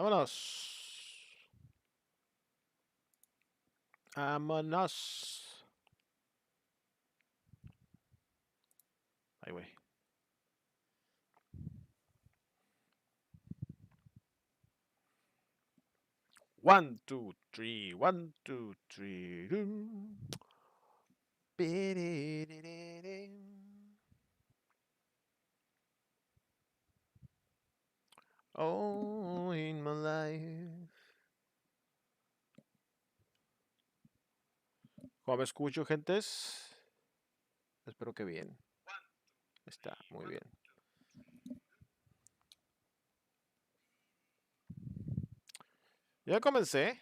Vámonos. Vámonos. Ahí, güey. One, two, three. One, two, three. Oh, in my life. ¿Cómo me escucho, gentes? Espero que bien. Está muy bien. Ya comencé.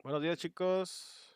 Buenos días, chicos.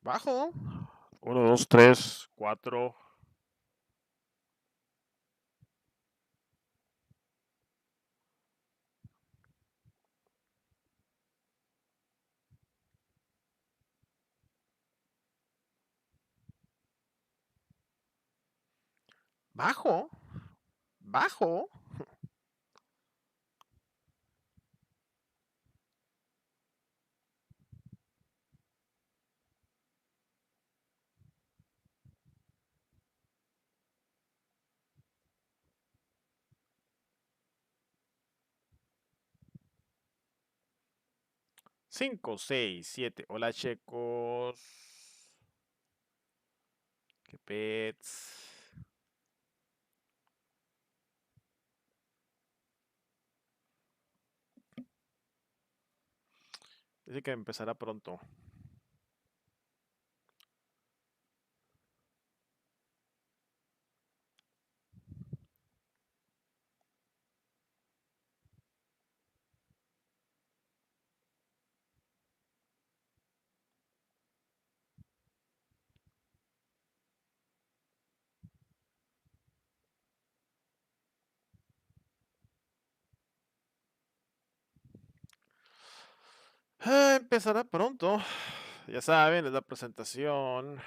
Bajo. 1, 2, 3, 4. Bajo. Bajo. 5, 6, 7. Hola, chicos. Qué pets. Dice que empezará pronto. Empezará pronto. Ya saben, es la presentación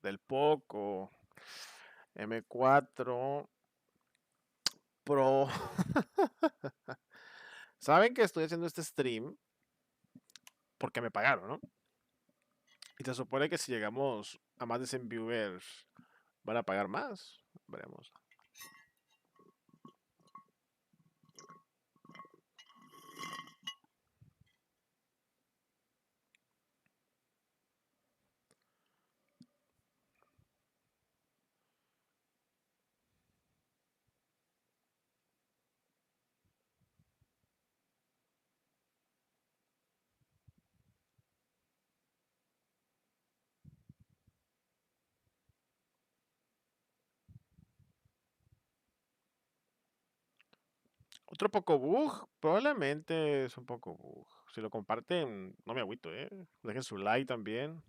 del POCO M4 Pro. Saben que estoy haciendo este stream porque me pagaron, ¿no? Y se supone que si llegamos a más de 100 viewers van a pagar más. Veremos. Otro poco bug, probablemente es un poco bug. Si lo comparten, no me agüito, ¿eh? Dejen su like también.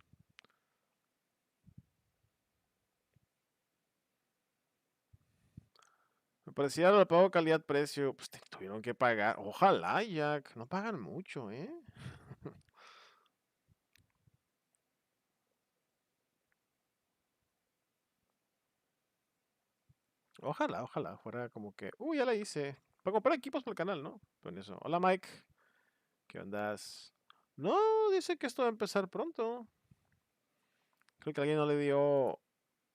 Me parecía lo pago calidad-precio. Pues tuvieron que pagar. Ojalá, Jack. No pagan mucho, ¿eh? Ojalá, ojalá. Fuera como que. Uy, ya la hice. Para comprar equipos para el canal, ¿no? Con eso. Hola, Mike. ¿Qué ondas? No, dice que esto va a empezar pronto. Creo que alguien no le dio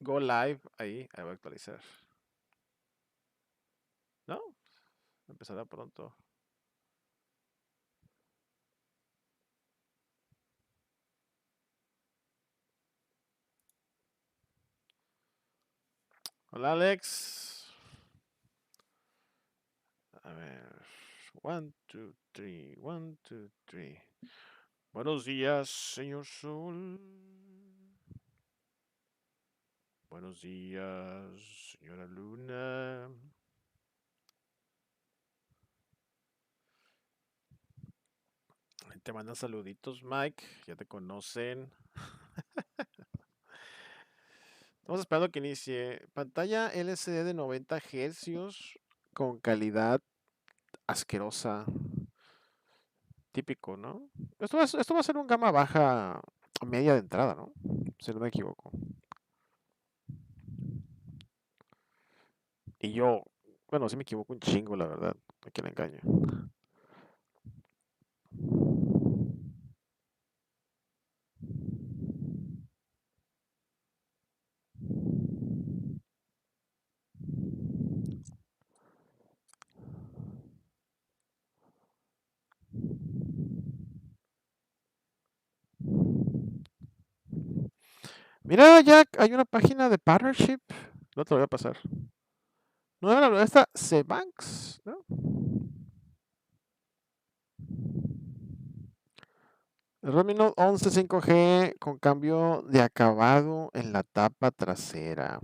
Go Live ahí. Ahí voy a actualizar. ¿No? Empezará pronto. Hola, Alex. A ver. 1, 2, 3. 1, 2, 3. Buenos días, señor Sol. Buenos días, señora Luna. Te mandan saluditos, Mike. Ya te conocen. Estamos esperando que inicie. Pantalla LCD de 90 Hz con calidad asquerosa. Típico, ¿no? Esto va a ser un gama baja media de entrada, ¿no? Si no me equivoco. Y yo, bueno, si me equivoco un chingo, la verdad. ¿A quién le engaño? Mira, ya hay una página de partnership. No te lo voy a pasar. No era esta Cebanks, ¿no? El Redmi Note 11 5G con cambio de acabado en la tapa trasera.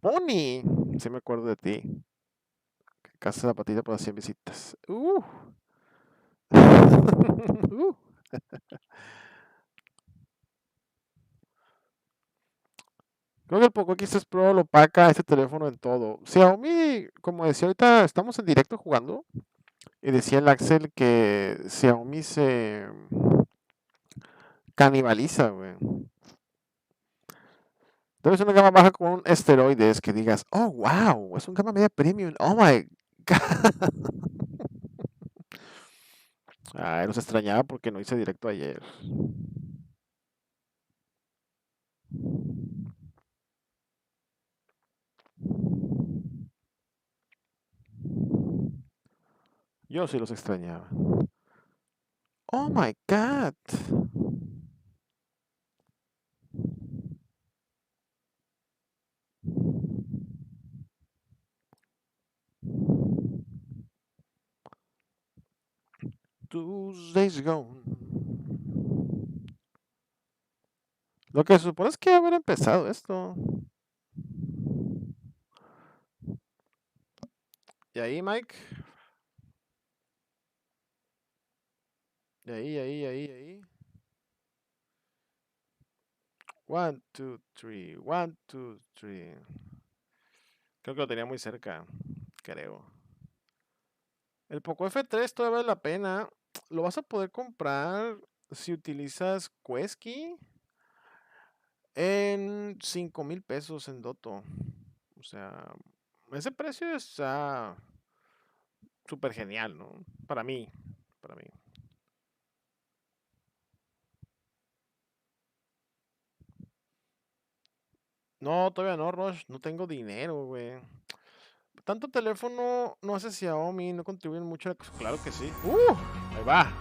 Pony, si me acuerdo de ti. Casa de patita por 100 visitas. Uh. Creo que el Poco X3 Pro lo opaca este teléfono en todo. Xiaomi, como decía ahorita, estamos en directo jugando. Y decía el Axel que Xiaomi se canibaliza, güey. Entonces una gama baja con esteroides que digas, oh, wow, es un gama media premium. Oh my God. Ay, nos extrañaba porque no hice directo ayer. Yo sí los extrañaba. Oh my God. Tuesdays gone. Lo que se supone es que haber empezado esto. ¿Y ahí, Mike? ¿Y ahí? 1, 2, 3. 1, 2, 3. Creo que lo tenía muy cerca. Creo. El Poco F3 todavía vale la pena. Lo vas a poder comprar si utilizas Quesky en 5,000 pesos en Doto. O sea, ese precio está súper genial, ¿no? Para mí. Para mí. No, todavía no, Rosh. No tengo dinero, güey. Tanto teléfono no hace Xiaomi, no contribuyen mucho. Claro que sí. Ahí va.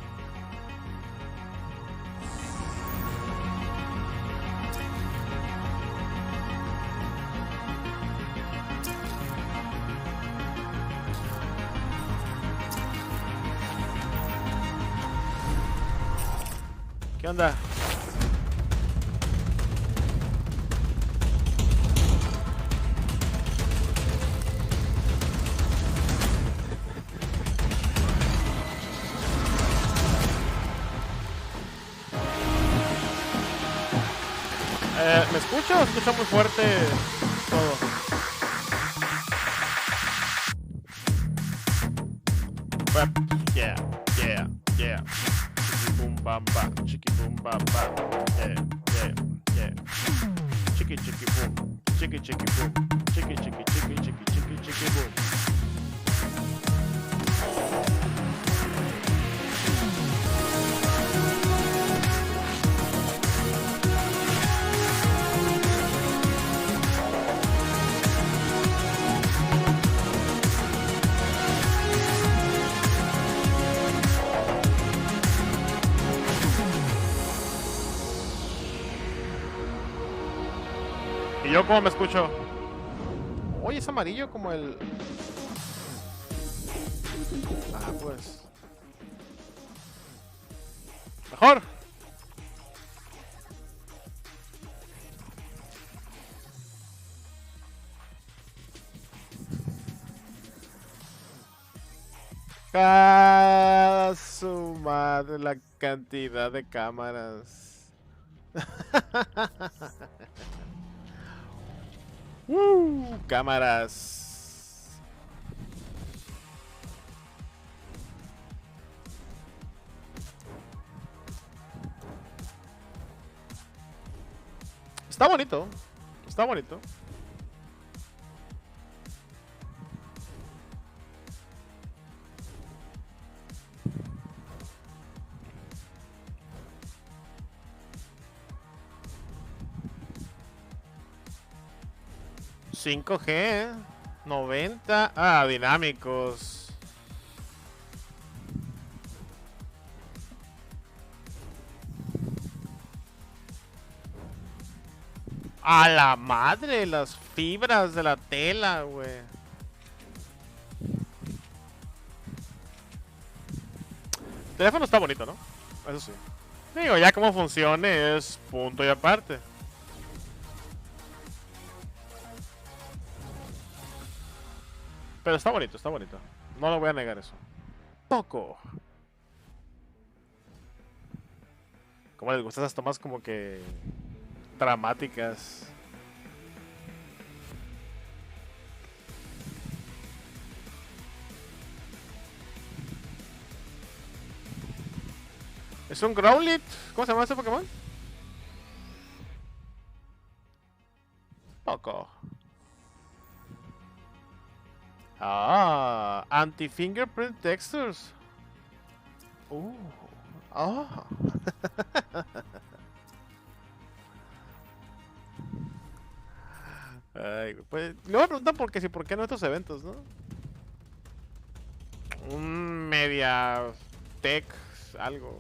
¿Qué onda? ¿Me escucha o se escucha muy fuerte todo? Bap, yeah, yeah, yeah. Chiqui boom bam bam, chiqui boom bam bam, yeah, yeah, yeah. Chiqui chiqui boom, chiqui chiqui boom, chiqui chiqui chiqui chiqui chiqui chiqui boom. ¿Cómo me escucho? Oye, es amarillo como el... Ah, pues... Mejor. Ah, su madre, la cantidad de cámaras. Cámaras. Está bonito. Está bonito. ¿5G? 90. Ah, dinámicos. A la madre, las fibras de la tela, güey. El teléfono está bonito, ¿no? Eso sí. Digo, ya cómo funcione es punto y aparte. Pero está bonito, está bonito. No lo voy a negar eso. Poco. ¿Cómo les gustan esas tomas como que dramáticas? ¿Es un Growlithe? ¿Cómo se llama ese Pokémon? Poco. Ah, anti-fingerprint textures. Ah. Ay, pues, luego me preguntan por qué no estos eventos, ¿no? Un media tech, algo.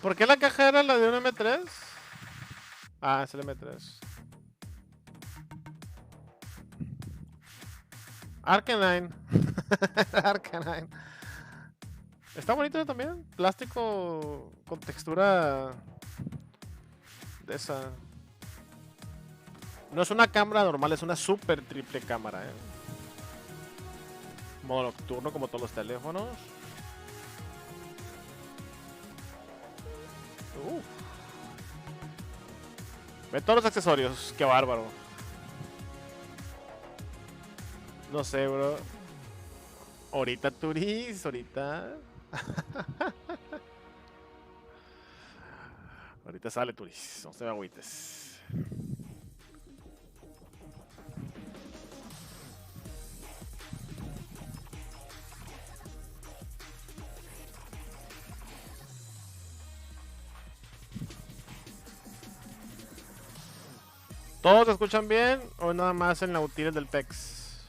¿Por qué la caja era la de un M3? Ah, es el M3. Arcanine. Arcanine. Está bonito también. Plástico con textura de esa. No es una cámara normal, es una super triple cámara, Modo nocturno como todos los teléfonos. Ve todos los accesorios, qué bárbaro. No sé, bro. Ahorita Turis, ahorita. Ahorita sale Turis, no se me agüites. ¿Todos se escuchan bien o nada más en la útil del PEX?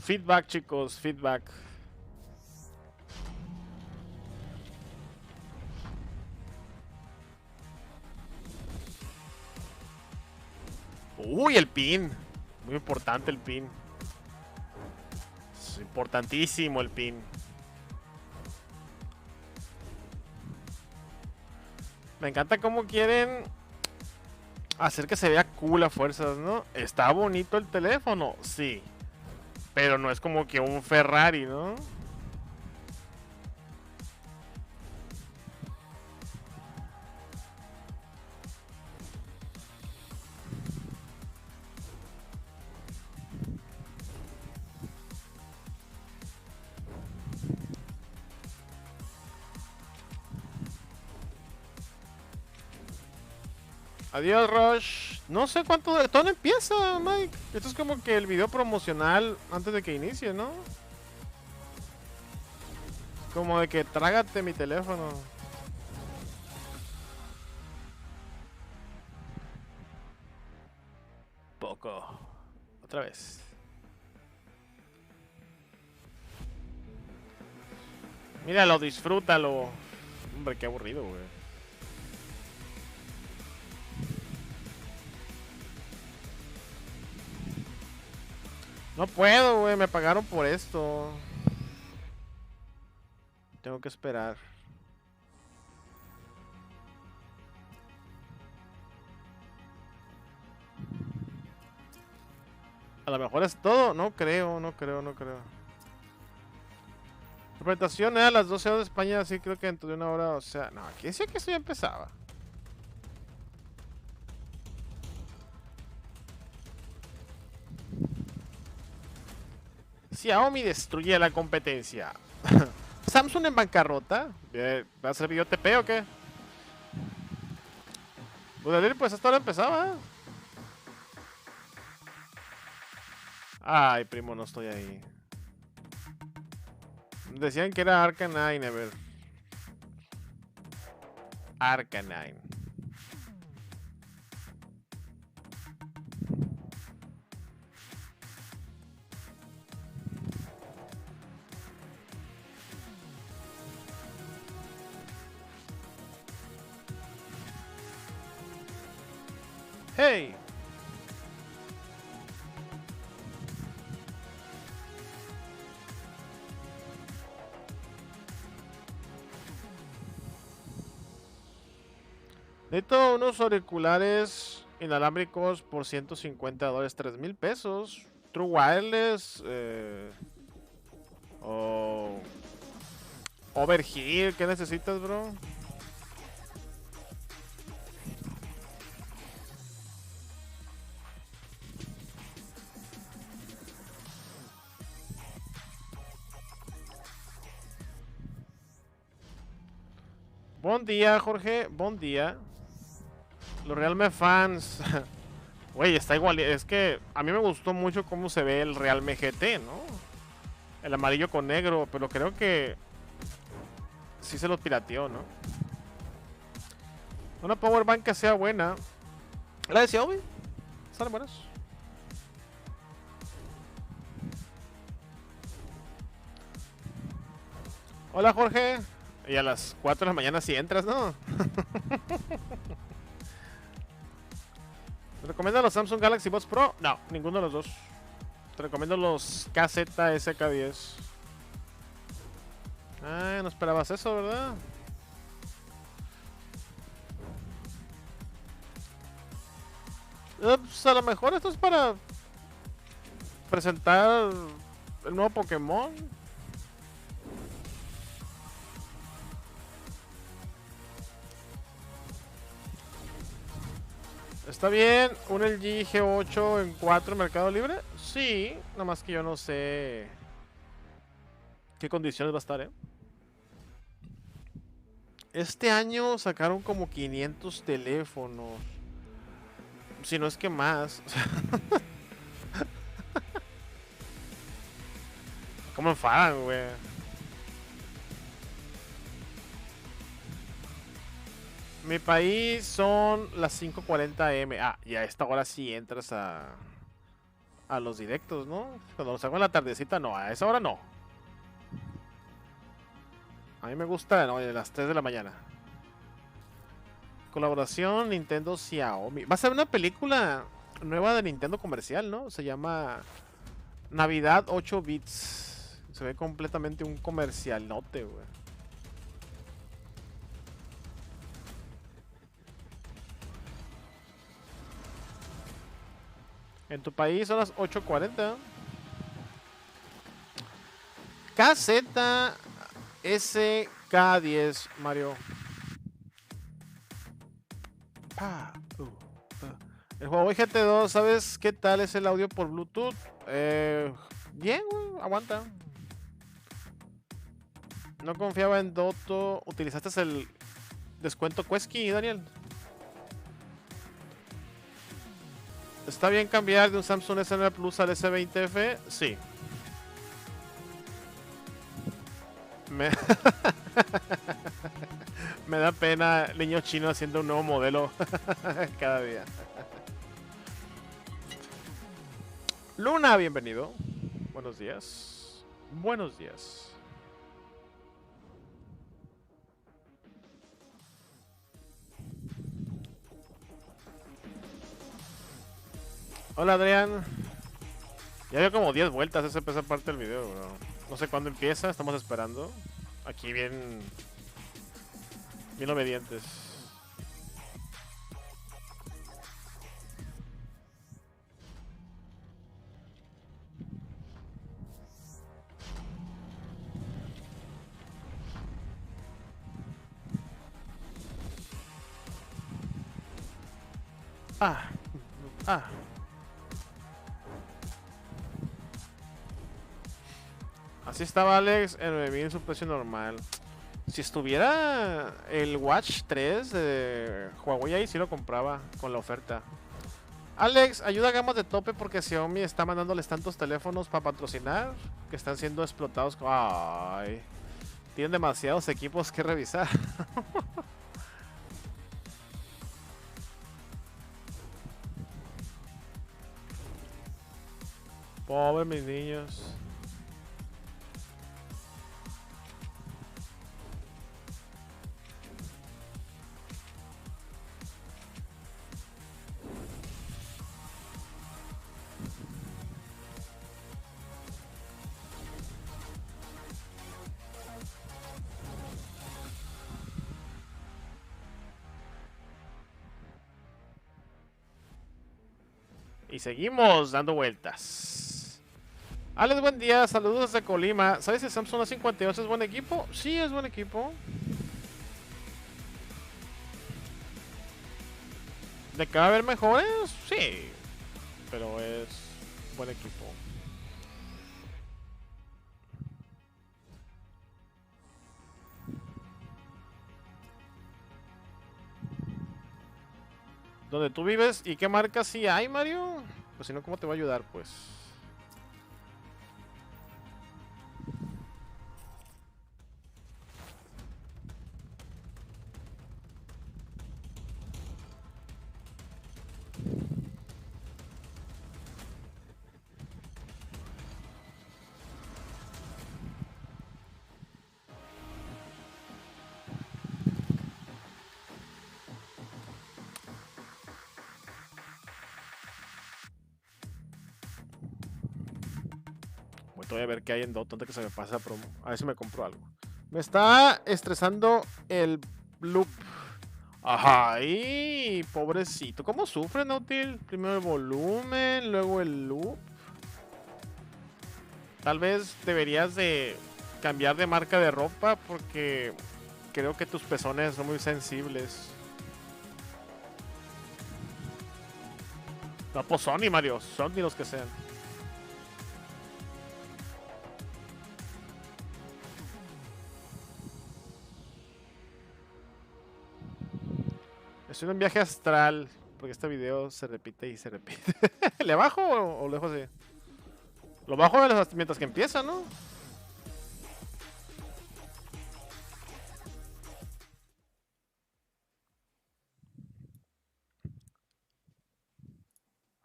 Feedback, chicos, feedback. Uy, el pin. Muy importante el pin. Es importantísimo el pin. Me encanta cómo quieren hacer que se vea cool a fuerzas, ¿no? Está bonito el teléfono, sí. Pero no es como que un Ferrari, ¿no? Adiós, Rush. No sé cuánto de todo empieza, Mike. Esto es como que el video promocional antes de que inicie, ¿no? Como de que trágate mi teléfono. Poco. Otra vez. Míralo, disfrútalo. Hombre, qué aburrido, güey. No puedo, güey. Me pagaron por esto. Tengo que esperar. A lo mejor es todo. No creo, no creo, no creo. La presentación era a las 12 horas de España, así creo que dentro de una hora, o sea... No, aquí decía que esto ya empezaba. Xiaomi destruye la competencia. Samsung en bancarrota. ¿Va a ser video TP o qué? Pues hasta ahora empezaba. Ay, primo, no estoy ahí. Decían que era Arcanine, a ver. Arcanine. Hey. Necesito unos auriculares inalámbricos por $150, $3,000. True Wireless. O Overheat, ¿qué necesitas, bro? Buen día, Jorge. Buen día. Los Realme fans. Güey, está igual. Es que a mí me gustó mucho cómo se ve el Realme GT, ¿no? El amarillo con negro, pero creo que sí se los pirateó, ¿no? Una powerbank que sea buena. ¿La de Xiaomi? ¿Están buenas? Hola, Jorge. Y a las 4 de la mañana si entras, ¿no? ¿Te recomiendan los Samsung Galaxy Buds Pro? No, ninguno de los dos. Te recomiendo los KZ-SK10. Ah, no esperabas eso, ¿verdad? Pues a lo mejor esto es para presentar el nuevo Pokémon. ¿Está bien un LG G8 en 4 en Mercado Libre? Sí, nada más que yo no sé qué condiciones va a estar, ¿eh? Este año sacaron como 500 teléfonos. Si no es que más. ¿Cómo enfadan, güey? Mi país son las 5:40 am. Ah, y a esta hora sí entras a los directos, ¿no? Cuando los hago en la tardecita, no. A esa hora no. A mí me gusta, no, de las 3 de la mañana. Colaboración Nintendo-Xiaomi. Va a ser una película nueva de Nintendo comercial, ¿no? Se llama Navidad 8 bits. Se ve completamente un comercialote, güey. En tu país son las 8:40. KZSK10, Mario. El Huawei GT2, ¿sabes qué tal es el audio por Bluetooth? Bien, aguanta. No confiaba en Doto. ¿Utilizaste el descuento Quesky, Daniel? ¿Está bien cambiar de un Samsung S9 Plus al S20F? Sí. Me da pena niño chino haciendo un nuevo modelo cada día. Luna, bienvenido. Buenos días. Buenos días. Hola Adrián. Ya dio como 10 vueltas esa parte del video, bro. No sé cuándo empieza, estamos esperando. Aquí bien obedientes. Ah, ah. Así estaba Alex en 9000 en su precio normal. Si estuviera el Watch 3 de Huawei ahí sí lo compraba con la oferta. Alex, ayuda a gamas de tope porque Xiaomi está mandándoles tantos teléfonos para patrocinar que están siendo explotados. Ay, tienen demasiados equipos que revisar. Pobre mis niños. Y seguimos dando vueltas. Alex, buen día, saludos desde Colima. ¿Sabes si Samsung A52 es buen equipo? Sí, es buen equipo. ¿De que va a haber mejores? Sí, pero es buen equipo. ¿Dónde tú vives? ¿Y qué marcas sí hay, Mario? Pues si no, ¿cómo te va a ayudar, pues? Voy a ver qué hay en Dot antes que se me pasa promo. A ver si me compro algo. Me está estresando el loop. Ay, pobrecito. ¿Cómo sufre, Nautil? Primero el volumen, luego el loop. Tal vez deberías de cambiar de marca de ropa porque creo que tus pezones son muy sensibles. No, pues Sony, Mario. Sony los que sean. Estoy en un viaje astral porque este video se repite y se repite. ¿Le bajo o lo dejo así? Lo bajo mientras que empieza, ¿no?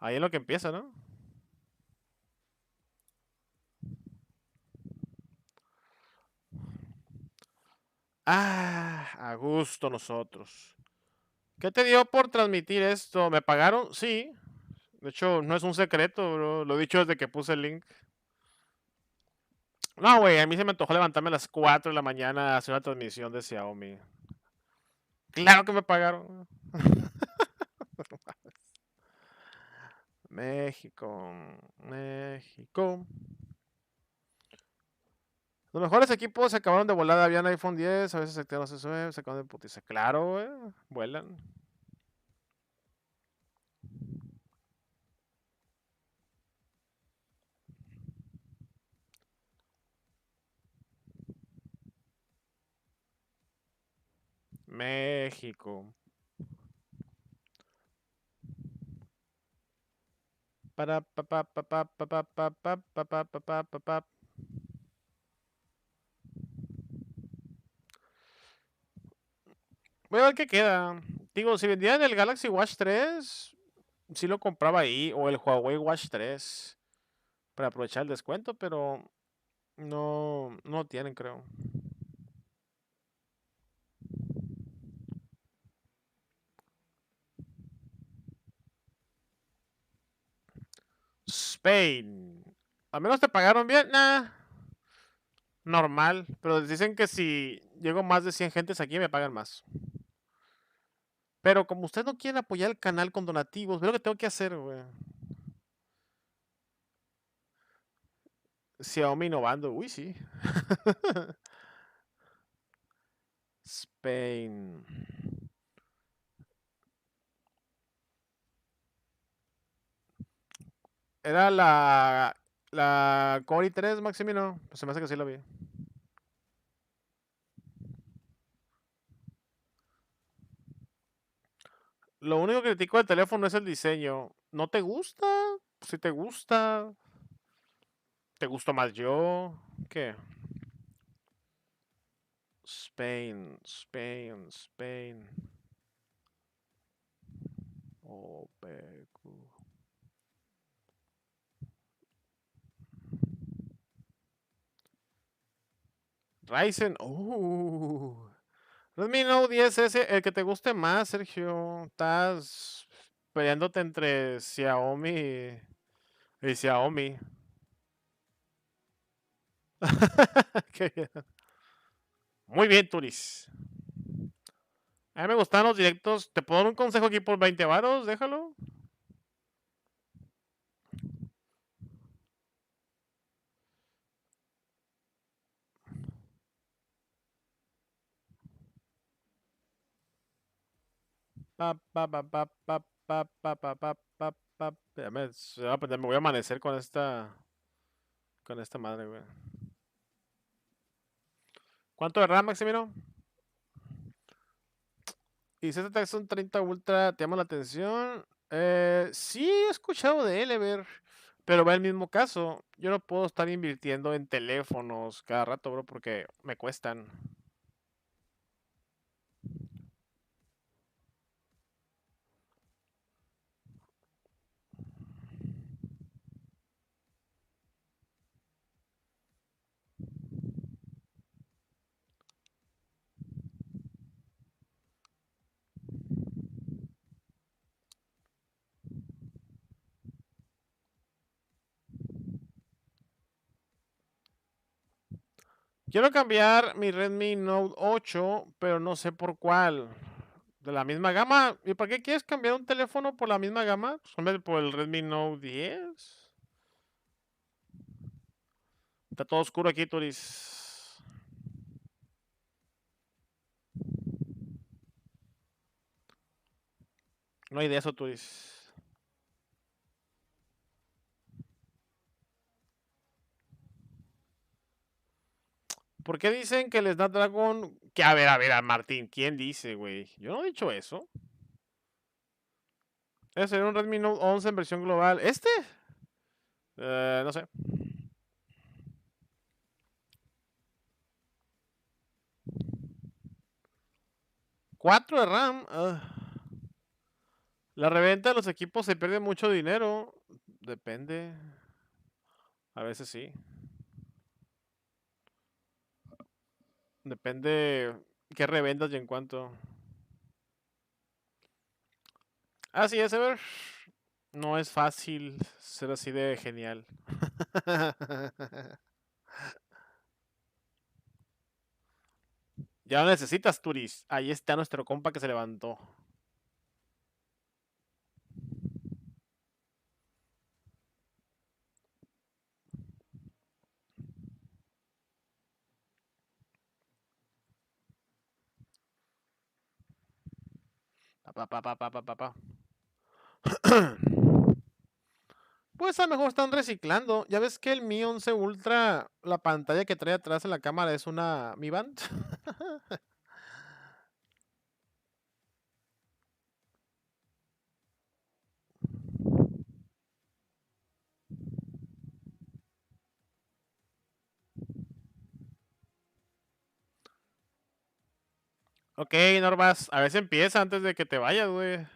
Ahí en lo que empieza, ¿no? Ah, a gusto nosotros. ¿Qué te dio por transmitir esto? ¿Me pagaron? Sí. De hecho, no es un secreto, bro. Lo he dicho desde que puse el link. No, güey, a mí se me antojó levantarme a las 4 de la mañana a hacer una transmisión de Xiaomi. Claro que me pagaron. México, México. Los mejores equipos se acabaron de volada. Habían iPhone 10, a veces no se sube, se acaban de putiza. Claro, güey, vuelan. México. Para pa pa pa pa pa pa pa pa pa pa pa pa pa pa. Voy a ver qué queda. Digo, si vendían el Galaxy Watch 3, sí lo compraba ahí, o el Huawei Watch 3, para aprovechar el descuento, pero no lo tienen, creo. Spain. ¿Al menos te pagaron bien? Nah, normal. Pero dicen que si llego más de 100 gentes aquí me pagan más. Pero como ustedes no quieren apoyar el canal con donativos, ve lo que tengo que hacer, güey. Xiaomi innovando. Uy, sí. Spain. Era la Core i3, Maximino. Pues se me hace que sí lo vi. Lo único que critico del teléfono es el diseño. ¿No te gusta? Si te gusta, ¿te gusto más yo? ¿Qué? Spain, Spain, Spain. Oh, Pecu. Ryzen. Redmi Note 10S, el que te guste más, Sergio. Estás peleándote entre Xiaomi y Xiaomi. Qué bien. Muy bien, Turis. A mí me gustan los directos. ¿Te puedo dar un consejo aquí por 20 varos? Déjalo. Pa, pa, pa, pa, pa, pa, pa, pa, pa, pa, pa. Me voy a amanecer con esta madre, güey. ¿Cuánto de RAM, Maximino? Y Z son 30 Ultra, ¿te llama la atención? Sí, he escuchado de él, Ever. Pero va el mismo caso. Yo no puedo estar invirtiendo en teléfonos cada rato, bro, porque me cuestan. Quiero cambiar mi Redmi Note 8, pero no sé por cuál. De la misma gama. ¿Y para qué quieres cambiar un teléfono por la misma gama? Pues, hombre, por el Redmi Note 10. Está todo oscuro aquí, Turis. No hay de eso, Turis. ¿Por qué dicen que el Snapdragon... Que a ver, Martín, ¿quién dice, güey? Yo no he dicho eso. Ese sería un Redmi Note 11 en versión global. ¿Este? No sé. 4 de RAM. La reventa de los equipos se pierde mucho dinero. Depende. A veces sí. Depende qué reventas y en cuánto. Así es, Ever. No es fácil ser así de genial. Ya no necesitas, Turis. Ahí está nuestro compa que se levantó. Pa, pa, pa, pa, pa, pa, pa. Pues a lo mejor están reciclando. Ya ves que el Mi 11 Ultra, la pantalla que trae atrás en la cámara es una Mi Band. Ok, Normas, a ver si empieza antes de que te vayas, güey.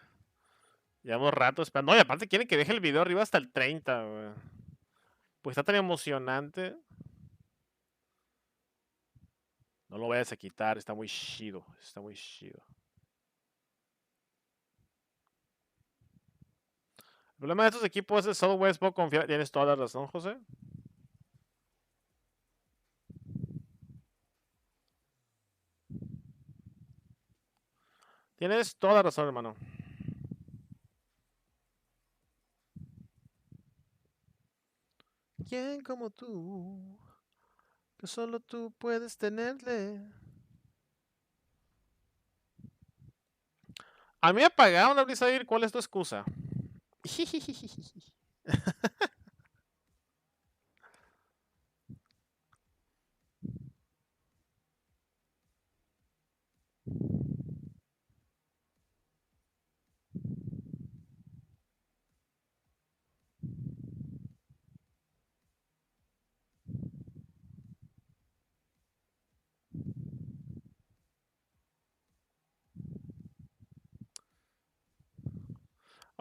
Llevamos rato esperando. No, y aparte quieren que deje el video arriba hasta el 30, güey. Pues está tan emocionante. No lo vayas a quitar, está muy chido. Está muy chido. El problema de estos equipos es el software es poco confiable. Tienes toda la razón, José. Tienes toda la razón, hermano. ¿Quién como tú? Que solo tú puedes tenerle. A mí me pagaron a Blizzard. ¿Cuál es tu excusa?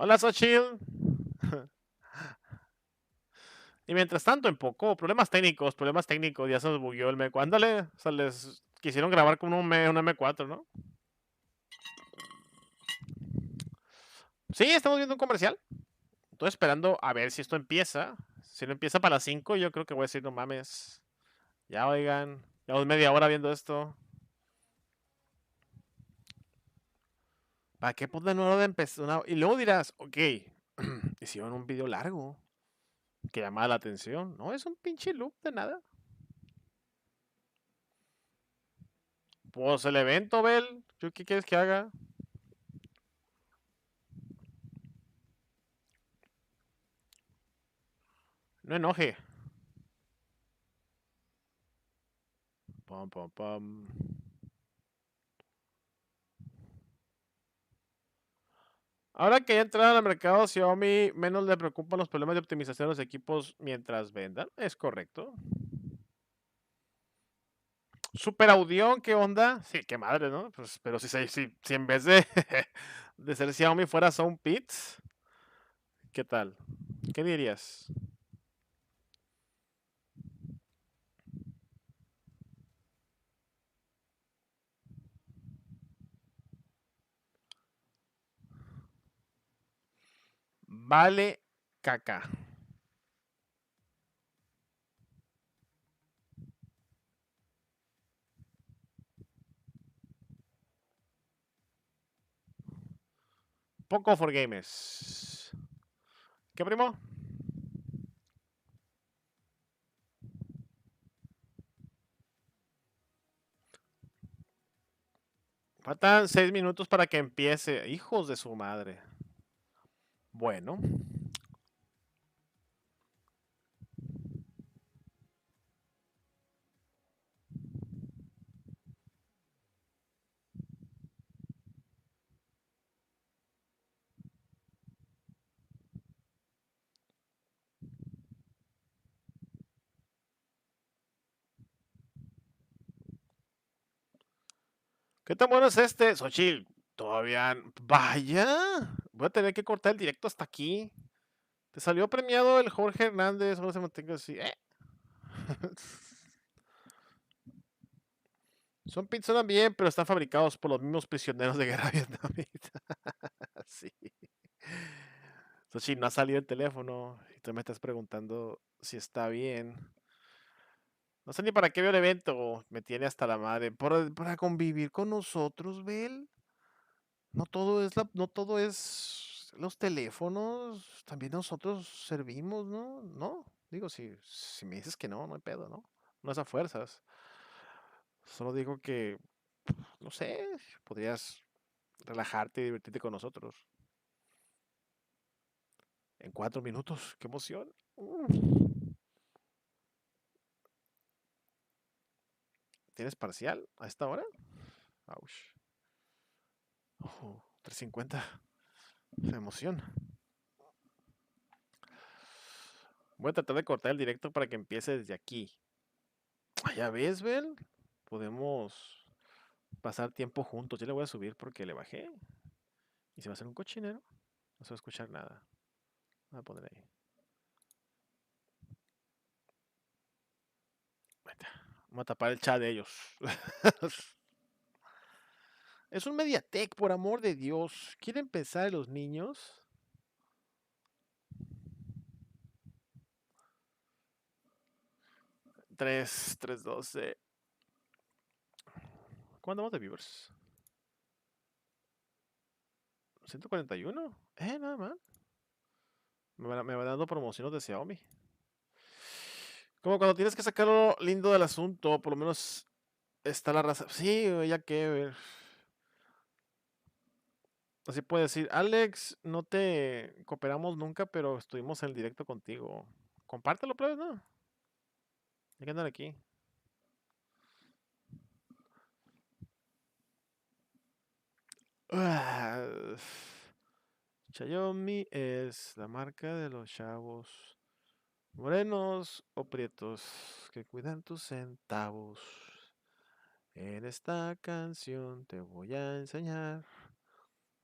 Hola, Xochitl. Y mientras tanto, en poco, problemas técnicos, ya se nos bugueó el M4. Ándale, o sea, les quisieron grabar con un M4, ¿no? Sí, estamos viendo un comercial. Estoy esperando a ver si esto empieza. Si no empieza para las 5, yo creo que voy a decir, no mames. Ya, oigan, llevamos media hora viendo esto. ¿Para qué poner una hora de empezar? Y luego dirás, ok, hicieron un video largo que llamaba la atención. No, es un pinche loop de nada. Pues el evento, Bel. ¿Yo qué quieres que haga? No enoje. Pam, pam, pam. Ahora que ya entraron al mercado, Xiaomi menos le preocupan los problemas de optimización de los equipos mientras vendan. Es correcto. Super Audión, ¿qué onda? Sí, qué madre, ¿no? Pues, pero si en vez de, de ser Xiaomi fuera Soundpits, ¿qué tal? ¿Qué dirías? Vale caca. Poco for gamers. ¿Qué primo? Faltan 6 minutos para que empiece. Hijos de su madre. Bueno. ¿Qué tan bueno es este? Xochitl, todavía. Vaya. Voy a tener que cortar el directo hasta aquí. Te salió premiado el Jorge Hernández. Ahora se mantenga así. Son pins suenan bien, pero están fabricados por los mismos prisioneros de guerra vietnamita. Sí. Xochitl, no ha salido el teléfono. Y tú me estás preguntando si está bien. No sé ni para qué veo el evento. Me tiene hasta la madre. Para convivir con nosotros, Bel. No todo es los teléfonos. También nosotros servimos, ¿no? No. Digo, si me dices que no, no hay pedo, ¿no? No es a fuerzas. Solo digo que, no sé, podrías relajarte y divertirte con nosotros. En 4 minutos. ¡Qué emoción! ¿Tienes parcial a esta hora? Ouch. 3:50. ¡Qué emoción! Voy a tratar de cortar el directo para que empiece desde aquí. Ya ves, Bel. Podemos pasar tiempo juntos. Yo le voy a subir porque le bajé. Y se va a hacer un cochinero. No se va a escuchar nada. Voy a poner ahí. Vamos a tapar el chat de ellos. Es un Mediatek, por amor de Dios. ¿Quieren pensar en los niños? 312. ¿Cuándo vamos de viewers? 141. Nada más. Me va dando promociones de Xiaomi. Como cuando tienes que sacar lo lindo del asunto, por lo menos está la raza. Sí, ya que. Así puede decir, Alex, no te cooperamos nunca, pero estuvimos en el directo contigo. Compártelo, pues, ¿no? Hay que andar aquí. Xiaomi es la marca de los chavos morenos o prietos que cuidan tus centavos. En esta canción te voy a enseñar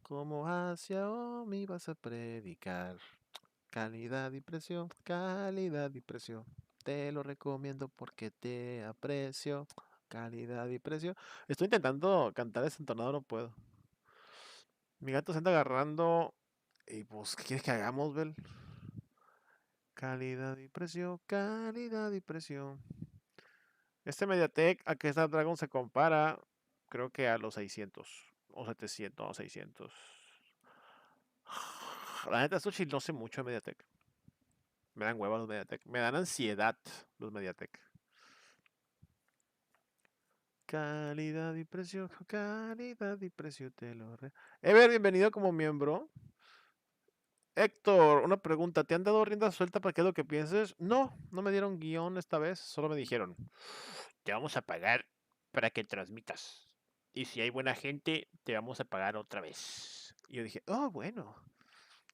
cómo a Xiaomi vas a predicar. Calidad y precio, calidad y precio. Te lo recomiendo porque te aprecio. Calidad y precio. Estoy intentando cantar ese entonado, no puedo. Mi gato se anda agarrando. Y pues, ¿qué quieres que hagamos, Bel? Calidad y precio, calidad y precio. Este MediaTek a que Snapdragon se compara, creo que a los 600 o 700, no, 600. La neta, esto no sé mucho de MediaTek. Me dan huevos los MediaTek. Me dan ansiedad los MediaTek. Calidad y precio, calidad y precio te lo Ever, bienvenido como miembro. Héctor, una pregunta. ¿Te han dado rienda suelta para qué es lo que pienses? No, no me dieron guión esta vez. Solo me dijeron, te vamos a pagar para que transmitas. Y si hay buena gente, te vamos a pagar otra vez. Y yo dije, oh, bueno.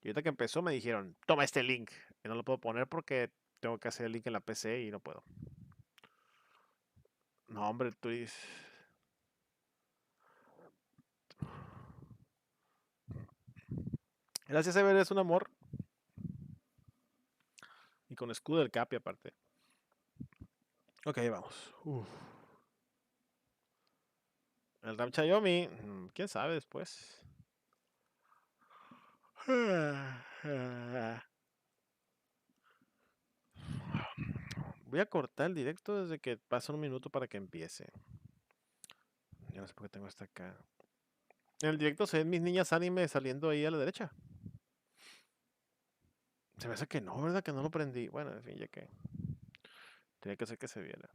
Y ahorita que empezó me dijeron, toma este link. Y no lo puedo poner porque tengo que hacer el link en la PC y no puedo. No, hombre, tú dices... Gracias, Ever, es un amor. Y con escudo del Capi aparte. Ok, vamos. Uf. El RAM Xiaomi, quién sabe después. Voy a cortar el directo desde que pasa un minuto para que empiece. Ya no sé por qué tengo hasta acá. En el directo se ven mis niñas anime saliendo ahí a la derecha. Se me hace que no, ¿verdad? Que no lo prendí. Bueno, en fin, ya que. Tenía que hacer que se viera.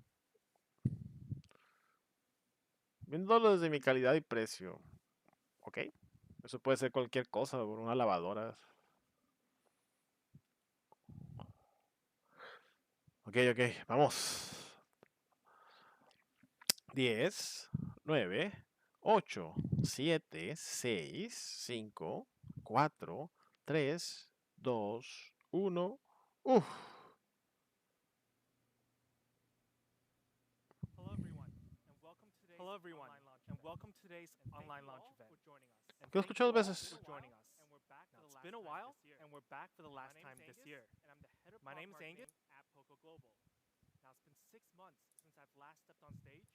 Viéndolo desde mi calidad y precio. Ok. Eso puede ser cualquier cosa, una lavadora. Ok, ok, vamos. 10, 9, 8, 7, 6, 5, 4, 3, 2, 1. Uf. Hello everyone, and welcome to today's online launch event. And ¿Qué he thank escuchado you dos all veces? for joining us. Now, it's been a while, and we're back for the last time this year. My name is Angus at POCO Global. Now, it's been 6 months since I've last stepped on stage,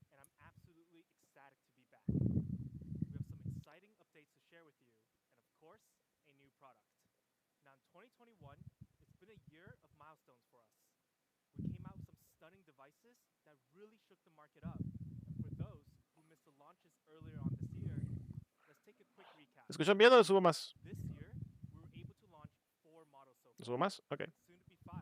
and I'm absolutely ecstatic to be back. We have some exciting updates to share with you, and of course, a new product. Now, in 2021, it's been a year of milestones for us. We came out with some stunning devices that really shook the market up. And for those who missed the launches earlier on this year, let's take a quick recap. ¿Escuchan bien o le subo más? This year, we were able to launch 4 models so ¿Le far, subo más? Ok. soon to be 5.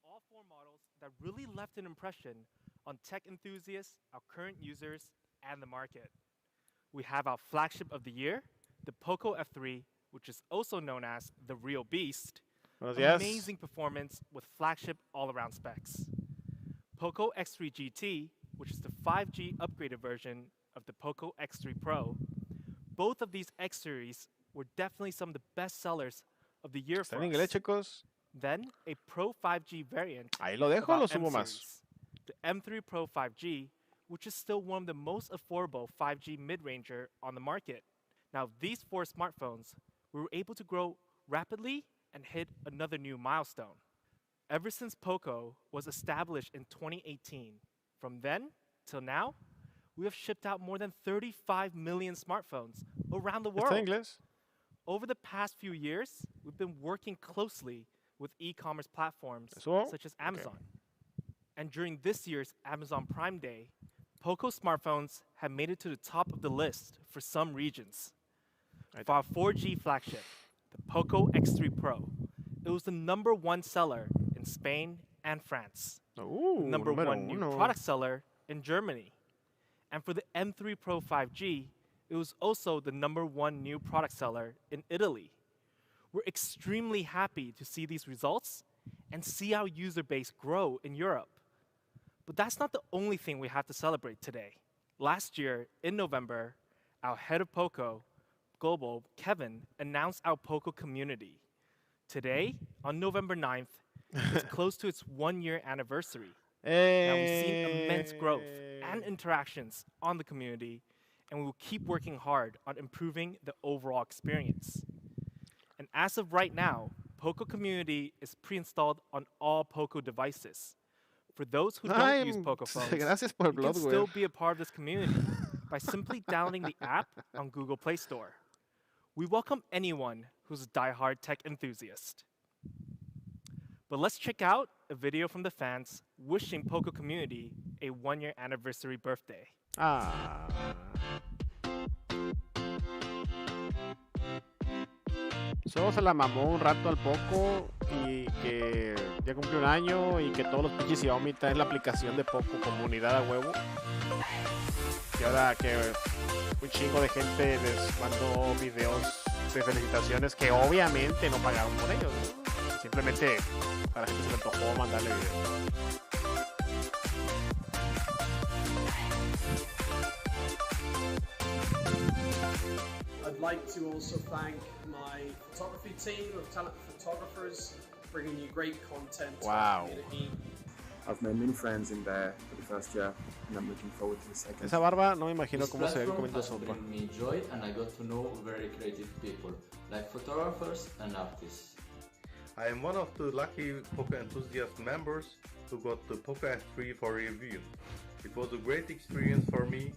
All 4 models that really left an impression on tech enthusiasts, our current users, and the market. We have our flagship of the year, the POCO F3, which is also known as the Real Beast. Buenos días. Amazing performance with flagship all-around specs. POCO X3 GT, which is the 5G upgraded version of the POCO X3 Pro. Both of these X series were definitely some of the best sellers of the year ¿Está for en inglés, us. chicos? Then, a Pro 5G variant Ahí lo of dejo o our lo M subo más? series, the M3 Pro 5G, which is still one of the most affordable 5G mid-ranger on the market. Now, these 4 smartphones, we were able to grow rapidly and hit another new milestone. Ever since POCO was established in 2018, from then till now, we have shipped out more than 35 million smartphones around the ¿Está en world. inglés? Over the past few years, we've been working closely with e-commerce platforms ¿Le subo? such as Ok. Amazon. And during this year's Amazon Prime Day, POCO smartphones have made it to the top of the list for some regions. For our 4G flagship, the POCO X3 Pro, it was the #1 seller in Spain and France. The #1 new product seller in Germany. And for the M3 Pro 5G, it was also the #1 new product seller in Italy. We're extremely happy to see these results and see our user base grow in Europe. But that's not the only thing we have to celebrate today. Last year, in November, our head of POCO Global, Kevin, announced our POCO community. Today, on November 9th, it's close to its 1-year anniversary. Now, we've seen immense growth and interactions on the community, and we will keep working hard on improving the overall experience. And as of right now, POCO Community is pre-installed on all POCO devices. For those who don't use POCO phones, you can still be a part of this community by simply downloading the app on Google Play Store. We welcome anyone who's a diehard tech enthusiast. But let's check out a video from the fans wishing POCO Community a 1-year anniversary birthday. Solo se la mamó un rato al POCO y que ya cumplió un año y que todos los pinches Xiaomi traen la aplicación de POCO Comunidad a huevo. Y ahora que un chingo de gente les mandó videos de felicitaciones que obviamente no pagaron por ellos, ¿no? Simplemente a la gente se le antojó mandarle videos. I'd like to also thank my photography team of talented photographers bringing you great content to the community. I've made many friends in there for the first year, and I'm looking forward to the second. Esa barba no me imagino cómo se ve comiendo sopa. Me joy, and I got to know very creative people, like photographers and artists. I am one of the lucky POCO enthusiast members who got the POCO M3 for review. It was a great experience for me,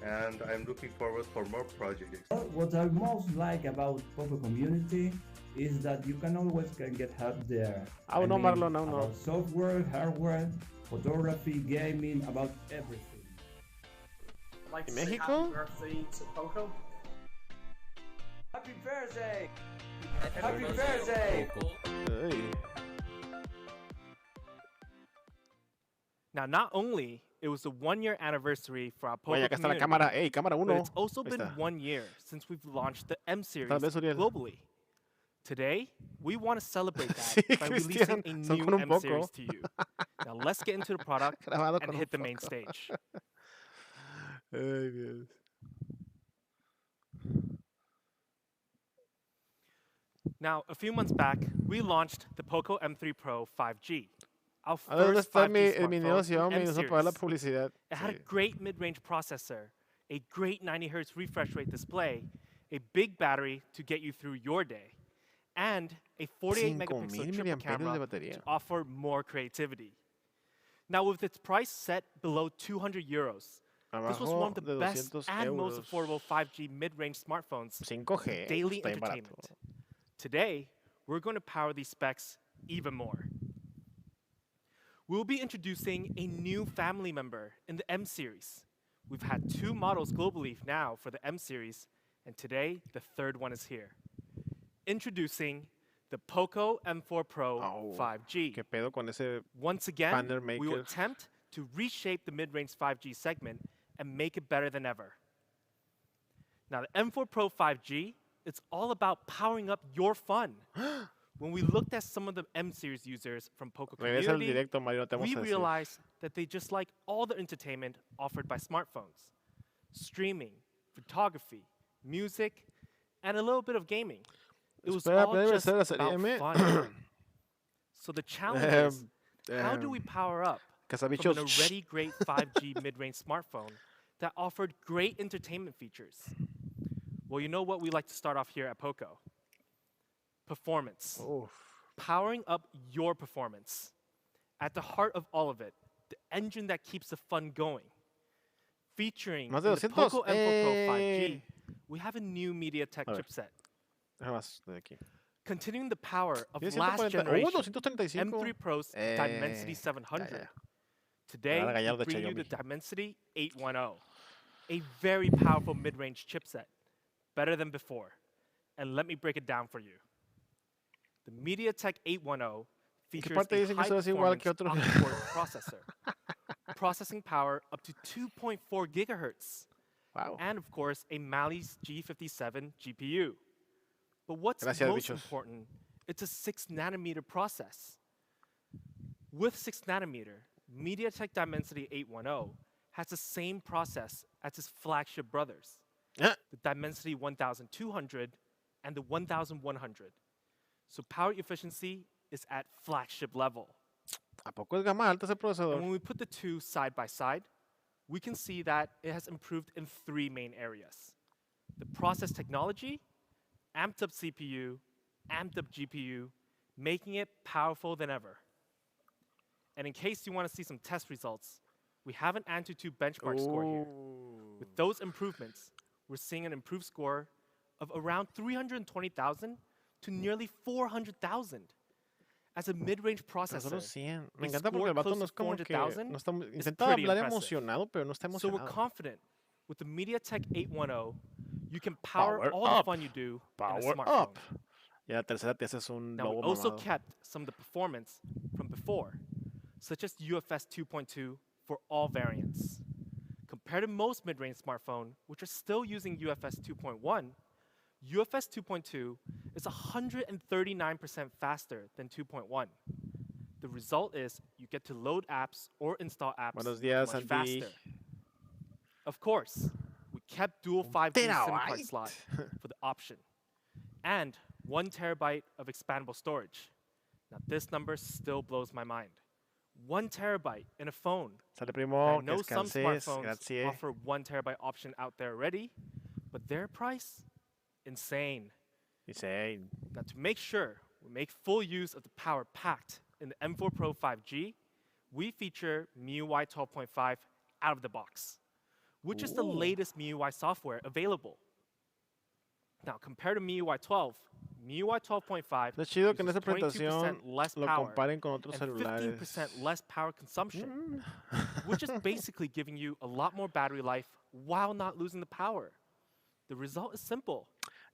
and I'm looking forward for more projects. What I most like about POCO community is that you can always get help there. About software, hardware, photography, gaming, about everything. I'd like to say happy birthday to POCO. Happy birthday! Happy birthday! Now, not only it was the 1-year anniversary for our POCO community, but it's also been 1 year since we've launched the M series globally. Today, we want to celebrate that by releasing a new M series to you. Now, let's get into the product and hit the main stage. Now, a few months back, we launched the POCO M3 Pro 5G. Our first 5G smartphone. It had a great mid-range processor, a great 90Hz refresh rate display, a big battery to get you through your day, and a 48-megapixel triple camera to offer more creativity. Now, with its price set below €200, this was one of the best and most affordable 5G mid-range smartphones for daily entertainment. Today, we're going to power these specs even more. We'll be introducing a new family member in the M series. We've had 2 models globally now for the M series, and today, the 3rd one is here. Introducing the POCO M4 Pro 5G. Once again, we will attempt to reshape the mid-range 5G segment and make it better than ever. Now, the M4 Pro 5G, it's all about powering up your fun. When we looked at some of the M series users from POCO community, we realized that they just like all the entertainment offered by smartphones. Streaming, photography, music, and a little bit of gaming. It was all just about fun. So the challenge is, how do we power up from an already great 5G mid-range smartphone that offered great entertainment features? Well, you know what we like to start off here at POCO? Performance. Powering up your performance. At the heart of all of it, the engine that keeps the fun going. Featuring the POCO M4 Pro 5G, we have a new MediaTek chipset. Continuing the power of last generation M3 Pro's Dimensity 700. Today, we bring you the Dimensity 810, a very powerful mid-range chipset, better than before. And let me break it down for you. The MediaTek 810 features a high-performance octa-core processor, processing power up to 2.4 gigahertz, and of course, a Mali's G57 GPU. But what's most important, it's a 6-nanometer process. With 6 nanometer, MediaTek Dimensity 810 has the same process as its flagship brothers, the Dimensity 1200 and the 1100. So power efficiency is at flagship level. ¿A poco es gama alta ese procesador? And when we put the two side by side, we can see that it has improved in 3 main areas. The process technology, amped up CPU, amped up GPU, making it powerful than ever. And in case you want to see some test results, we have an AnTuTu benchmark score here. With those improvements, we're seeing an improved score of around 320,000 to nearly 400,000. As a mid-range processor, me encanta porque el vato no es como que no está intenta hablar emocionado, pero no está emocionado. So we're confident with the MediaTek 810, you can power all the fun you do in a smartphone. Y la tercera te haces un now, we also kept some of the performance from before, such as UFS 2.2 for all variants. Compared to most mid-range smartphones, which are still using UFS 2.1, UFS 2.2 is 139% faster than 2.1. The result is you get to load apps or install apps much faster. Of course, we kept dual 5G SIM card slot for the option, and 1 terabyte of expandable storage. Now this number still blows my mind. 1 terabyte in a phone. I know some smartphones offer 1 terabyte option out there already, but their price, insane. Now to make sure we make full use of the power packed in the M4 Pro 5G, we feature MIUI 12.5 out of the box, which is the latest MIUI software available. Now compared to MIUI 12, MIUI 12.5 uses 22% less power and 15% less power consumption, which is basically giving you a lot more battery life while not losing the power. The result is simple.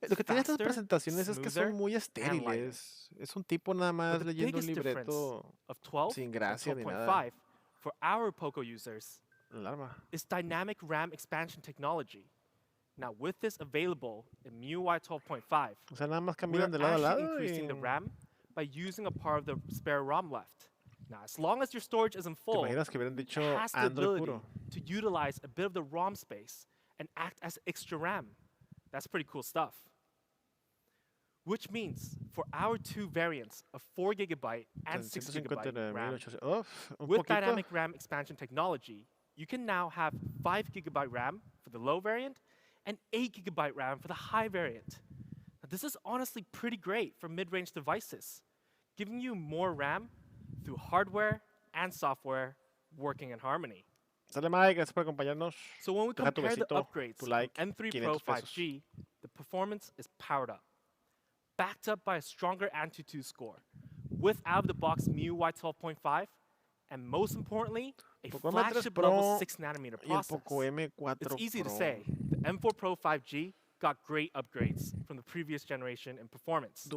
Lo que tiene estas presentaciones es que son muy estériles. Es un tipo nada más leyendo un libreto sin gracia ni nada. For our POCO users is dynamic RAM expansion technology. Now, with this available in MIUI 12.5, we're actually increasing the RAM by using a part of the spare ROM left. Now, as long as your storage isn't full, it has the ability to utilize a bit of the ROM space and act as extra RAM. That's pretty cool stuff. Which means for our 2 variants of 4 gigabyte and 6 gigabyte RAM, with dynamic RAM expansion technology, you can now have 5 gigabyte RAM for the low variant and 8 gigabyte RAM for the high variant. Now, this is honestly pretty great for mid-range devices, giving you more RAM through hardware and software working in harmony. Sale Mike, gracias por acompañarnos. So when we compare the upgrades to M3 Pro 5G, the performance is powered up, backed up by a stronger AnTuTu score, with out-of-the-box MIUI 12.5, and most importantly, a flagship-level 6-nanometer process. It's easy to say, the M4 Pro 5G got great upgrades from the previous generation in performance.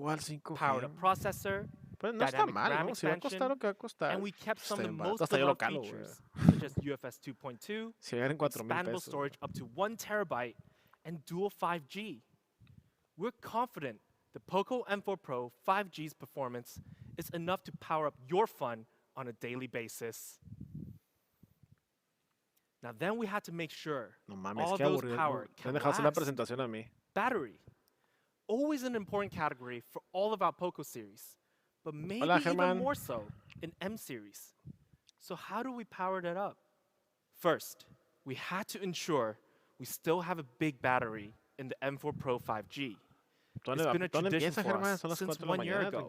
Powered-up processor, dynamic RAM expansion, and we kept some of the most beloved features, such as UFS 2.2, expandable storage up to 1 terabyte, and dual 5G. We're confident the POCO M4 Pro 5G's performance is enough to power up your fun on a daily basis. Now then we had to make sure all those power can last. Battery, always an important category for all of our POCO series, but maybe even more so in M series. So how do we power that up? First, we had to ensure we still have a big battery in the M4 Pro 5G. It's been a tradition for us since 1 year ago,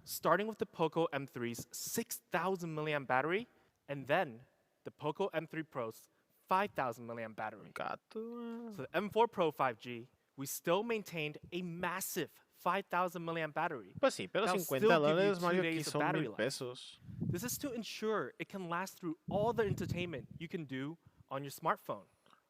starting with the POCO M3's 6,000 milliamp battery, and then the POCO M3 Pro's 5,000 milliamp battery. So the M4 Pro 5G, we still maintained a massive 5,000 milliamp battery. Pues sí, pero That'll $50 still give you 2 Mario, aquí days of son battery 1000 life. pesos. This is to ensure it can last through all the entertainment you can do on your smartphone.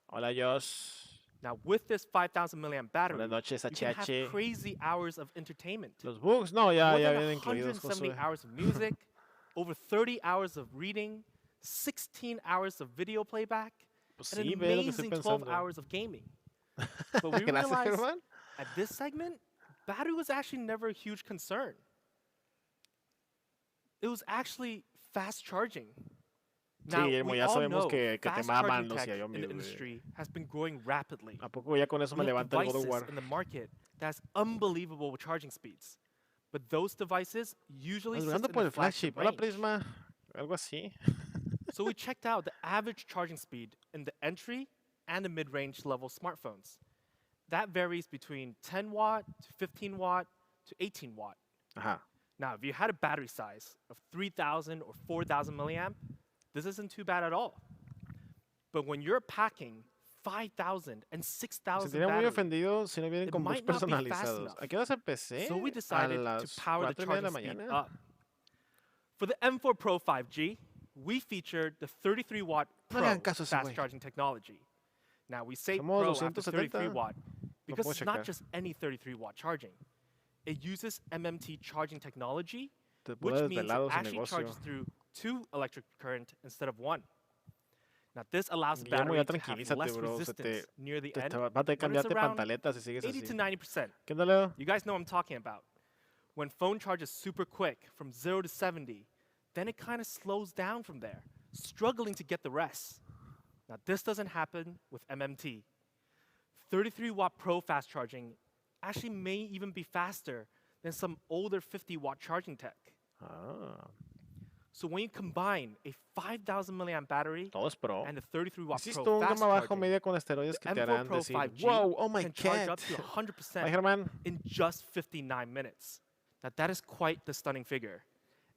Hola, Josh. Now, with this 5,000 milliamp battery, Buenas noches, you can have HH. crazy hours of entertainment. Los bugs, no, ya More than vienen incluidos, 170 Josué. hours of music, over 30 hours of reading, 16 hours of video playback, Pues and sí, an ve lo que estoy amazing 12 pensando. hours of gaming. But we Gracias, realized Germán. at this segment, battery was actually never a huge concern. It was actually fast charging. Now, Sí, Guillermo, we ya all sabemos know que te fast maman charging los tech in Xiaomi, the güey. industry has been growing rapidly. ¿A poco ya con eso me We have levanta el God of devices War? in the market that has unbelievable charging speeds. But those devices usually sit Navegando in por the el flagship. flagship Hola, range. Prisma. Algo así. So we checked out the average charging speed in the entry and the mid-range level smartphones. That varies between 10 watt to 15 watt to 18 watt. Ajá. Now, if you had a battery size of 3,000 or 4,000 milliamp, this isn't too bad at all. But when you're packing 5,000 and Me 6,000 sentiría muy batteries, ofendido si no vienen it con bugs might not be fast personalizados. enough. ¿A qué hora se empecé? so we A decided to las power the 4:30 de la charging speed mañana. up. For the M4 Pro 5G, we featured the 33 watt No Pro le hagan caso a ese fast güey. charging technology. Now we say Somos Pro after 270. 33 watt because puedo it's not checar. just any 33 watt charging. It uses MMT charging technology, Te which puedes means it desvelar su actually negocio. charges through 2 electric current instead of 1. Now this allows the Guillermo, battery ya to have tranquilízate, less bro. Se resistance near the te end, va a tener que when it's cambiarte around pantaletas si sigues 80 así. to 90%. ¿Qué onda, Leo? You guys know what I'm talking about. When phone charges super quick from 0 to 70, then it kind of slows down from there, struggling to get the rest. Now this doesn't happen with MMT. 33 watt Pro fast charging actually may even be faster than some older 50 watt charging tech. Ah, So when you combine a 5,000 milliamp battery todo es pro. and the 33 watt Pro Hiciste un fast gama bajo charging, media con esteroides que the te M4 harán Pro decir, 5G wow, oh my can charge cat. up to Bye, 100% Germán. in just 59 minutes. Now that is quite the stunning figure.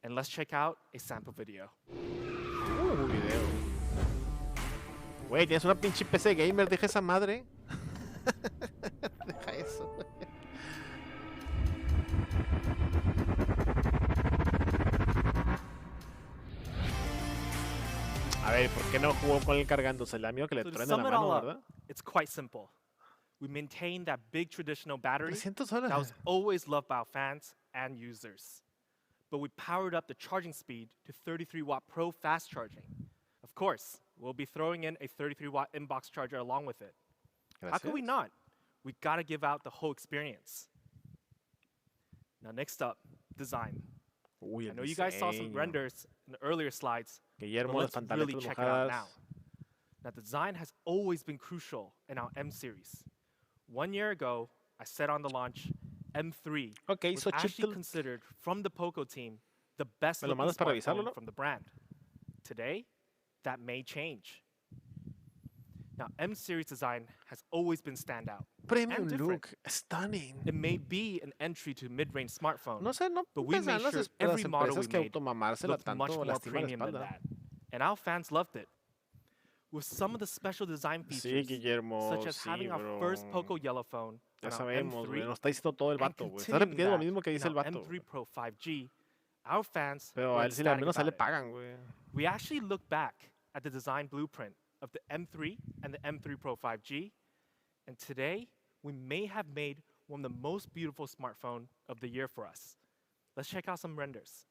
And let's check out a sample video. Video. Güey, tienes una pinche PC gamer, deja esa madre. Deja eso, güey. A ver, ¿por qué no jugó con él cargándose? Le da miedo que le So to truene la sum it mano, all up, ¿verdad? it's quite simple. We maintain that big traditional battery $300. that was always loved by our fans and users. But we powered up the charging speed to 33 watt Pro fast charging. Of course, we'll be throwing in a 33 watt inbox charger along with it. How could we not? We gotta give out the whole experience. Now next up, design. Uy, I el know you guys saw some diseño. renders in the earlier slides, but Guillermo, las let's really pantaletas check it out mojadas. now. Now design has always been crucial in our M series. 1 year ago, I said on the launch, M3 Ok, was so actually Chiptel. considered from the POCO team the best ¿Me lo looking mandas para revisarlo, smartphone no? from the brand. Today, that may change. Now, M series design has always been standout. Premium and look, stunning. It may be an entry to mid-range smartphone, No sé, no but we pongas made las sure las every model we empresas que made automamársela looked much tanto more lastima la premium than espalda. that. And our fans loved it. With some of the special design Sí, features, Guillermo, such as sí, having our bro. first POCO yellow phone Ya on our sabemos, güey, M3, nos está diciendo todo el and vato, güey. Está continuing repitiendo lo that mismo que in dice el our vato. M3 Pro 5G, our fans Pero were a él sí al ecstatic menos a él le about it. pagan, güey. We actually looked back at the design blueprint of the M3 and the M3 Pro 5G, and today we may have made one of the most beautiful smartphone of the year for us. Let's check out some renders.